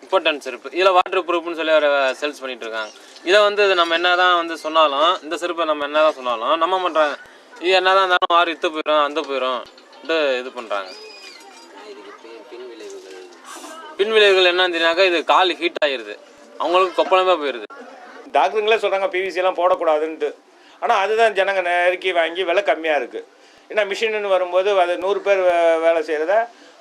இம்பார்ட்டன்ட் செருப்பு இதில் வாட்டர் ப்ரூஃப்னு சொல்லி அவர் சேல்ஸ் பண்ணிகிட்டு இருக்காங்க. இதை வந்து நம்ம என்ன தான் வந்து சொன்னாலும், இந்த செருப்பை நம்ம என்ன தான் சொன்னாலும் நம்ம பண்ணுறாங்க. இது என்ன தான் இருந்தாலும் வாரி இத்து போயிடும் அந்த போயிடும்ட்டு இது பண்ணுறாங்க. பின்விளைவுகள் என்னன்னு தெரியாக்கா இது கால் ஹீட் ஆகிடுது, அவங்களுக்கு கொப்பளமே போயிடுது. டாக்டருங்களே சொல்கிறாங்க பிவிசியெல்லாம் போடக்கூடாதுன்ட்டு. ஆனால் அதுதான் ஜனங்க நெருக்கி வாங்கி விலை கம்மியாக இருக்குது. ஏன்னா மிஷின்னு வரும்போது அது 100 பேர் வேலை செய்கிறத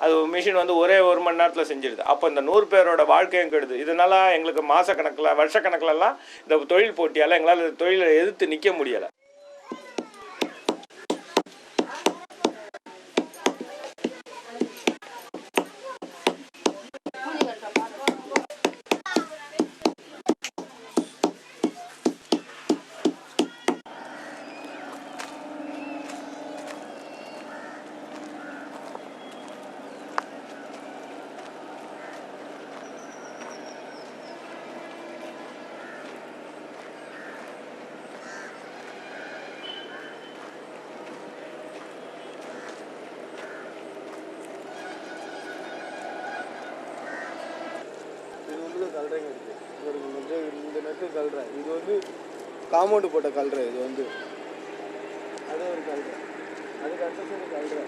அது மிஷின் வந்து ஒரே 1 மணி நேரத்தில் செஞ்சிடுது. அப்போ இந்த 100 பேரோட வாழ்க்கையும் கெடுது. இதனால் எங்களுக்கு மாதக்கணக்கில் வருஷக்கணக்கிலலாம் இந்த தொழில் போட்டியால் எங்களால் தொழிலை எதிர்த்து நிற்க முடியலை. கல்றைங்க இருக்குது. இந்த நெட்டு கல்றை, இது வந்து காம்பவுண்டு போட்ட கல்றை. இது வந்து அது ஒரு கல்றை, அதுக்கு அடுத்த சைடு கல்றை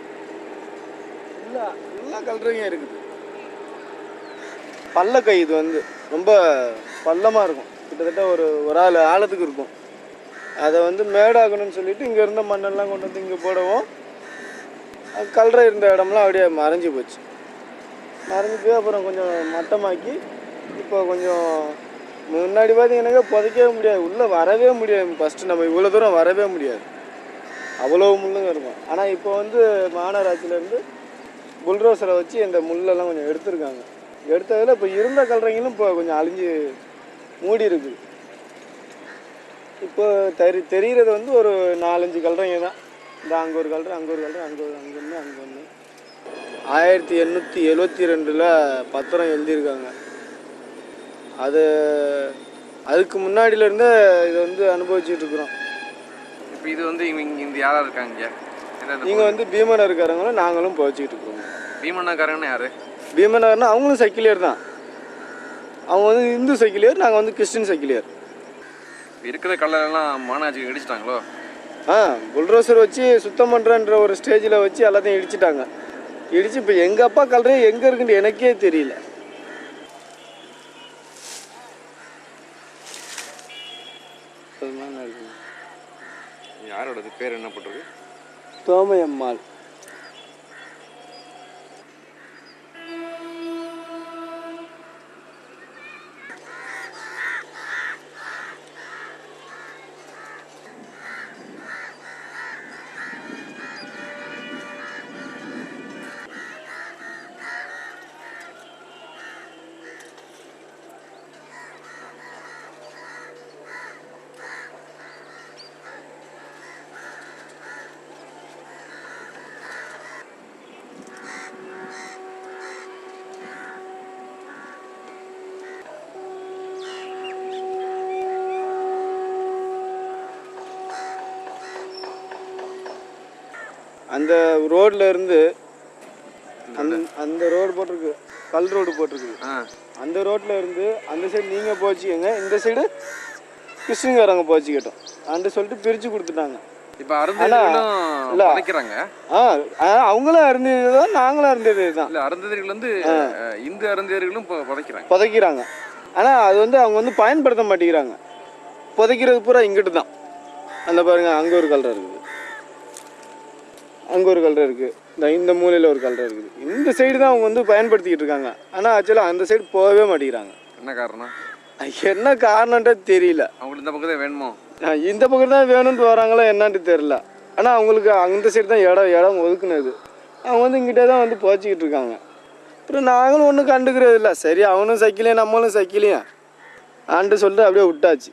ஃபுல்லாக கல்றைங்க இருக்குது. பள்ளக்கை இது வந்து ரொம்ப பள்ளமாக இருக்கும், கிட்டத்தட்ட ஒரு ஆள் ஆழத்துக்கு இருக்கும். அதை வந்து மேடாகணும்னு சொல்லிட்டு இங்கே இருந்த மண்ணெல்லாம் கொண்டு வந்து இங்கே போடவும் கல்றை இருந்த இடம்லாம் அப்படியே மறைஞ்சி போச்சு. அப்புறம் கொஞ்சம் மட்டமாக்கி இப்போ கொஞ்சம் முன்னாடி பார்த்தீங்கன்னாக்கா புதைக்கவே முடியாது, உள்ளே வரவே முடியாது. ஃபஸ்ட்டு நம்ம இவ்வளோ தூரம் வரவே முடியாது, அவ்வளோ முள்ளுங்க இருக்கும். ஆனால் இப்போ வந்து மாநகராட்சியிலேருந்து புல்ரோசரை வச்சு இந்த முள்ளெல்லாம் கொஞ்சம் எடுத்துருக்காங்க. எடுத்ததில் இப்போ இருந்த கல்றங்களும் இப்போ கொஞ்சம் அழிஞ்சு மூடி இருக்குது. இப்போ தெரிகிறது வந்து ஒரு 4-5 கல்றங்க தான். இந்த அங்கே ஒரு கல்ற, அங்கே ஒரு கல்ற, அங்கே ஒன்று, அங்கே ஒன்று. 1872 பத்திரம் எழுதியிருக்காங்க. அதுக்கு முன்னாடியிலேருந்தே இதை வந்து அனுபவிச்சுட்டு இருக்கிறோம். இப்போ இது வந்து இந்த யாராக இருக்காங்க? நீங்கள் வந்து பீமனர்காரங்களும் நாங்களும் போச்சுக்கிட்டு இருக்கிறோம். பீமனர்காரங்கன்னா யார்? பீமனர்னா அவங்களும் செக்கிலியர் தான். அவங்க வந்து இந்து செக்கிலியர், நாங்கள் வந்து கிறிஸ்டின் செக்கிலியர். இருக்கிற கல்லெல்லாம் மாநகராட்சி இடிச்சிட்டாங்களோ? புல்ரோசர் வச்சு சுத்தம் பண்ணுறன்ற ஒரு ஸ்டேஜில் வச்சு எல்லாத்தையும் இடிச்சிட்டாங்க. இடித்து இப்போ எங்கள் அப்பா கல்றே எங்கே இருக்குன்னு எனக்கே தெரியல. யாரோடது பேர் என்ன பண்ணுறது? தோமையம்மாள். அந்த ரோட்ல இருந்து அந்த ரோடு போட்டிருக்கு, கல் ரோடு போட்டிருக்கு. அந்த ரோட்ல இருந்து அந்த சைடு நீங்கள் போச்சுக்கங்க, இந்த சைடு கிறிஸ்டின்காரங்க போச்சுக்கிட்டோம் அந்த சொல்லிட்டு பிரித்து கொடுத்துட்டாங்க. இப்போ அருந்ததிகளும் அவங்களும் அருந்தது தான், நாங்களும் அருந்தது தான். இல்லை, அருந்ததிகள் வந்து இந்து அருந்ததிகளும் புதைக்கிறாங்க. ஆனால் அது வந்து அவங்க வந்து பயன்படுத்த மாட்டேங்கிறாங்க. புதைக்கிறது பூரா இங்கிட்டு தான். அந்த பாருங்க, அங்கே ஒரு கல்ற இருக்குது, அங்கே ஒரு கல்ற இருக்குது, இந்த மூலையில் ஒரு கல்ற இருக்குது. இந்த சைடு தான் அவங்க வந்து பயன்படுத்திக்கிட்டு இருக்காங்க. ஆனால் ஆக்சுவலாக அந்த சைடு போகவே மாட்டேங்கிறாங்க. என்ன காரணம்? என்ன காரணன்றது தெரியல. அவங்களுக்கு இந்த பக்கம் தான் வேணுமோ? இந்த பக்கம் தான் வேணும்னு வராங்களா என்னன்ட்டு தெரியல. ஆனால் அவங்களுக்கு அந்த சைடு தான் இடம் ஒதுக்குனது. அவங்க வந்து இங்கிட்டே தான் வந்து போச்சுக்கிட்டு இருக்காங்க. அப்புறம் நாங்களும் ஒன்றும் கண்டுக்கிறது இல்லை. சரி, அவனும் சைக்கிளையும் நம்மளும் சைக்கிளையும் ஆண்டு சொல்லிட்டு அப்படியே விட்டாச்சு.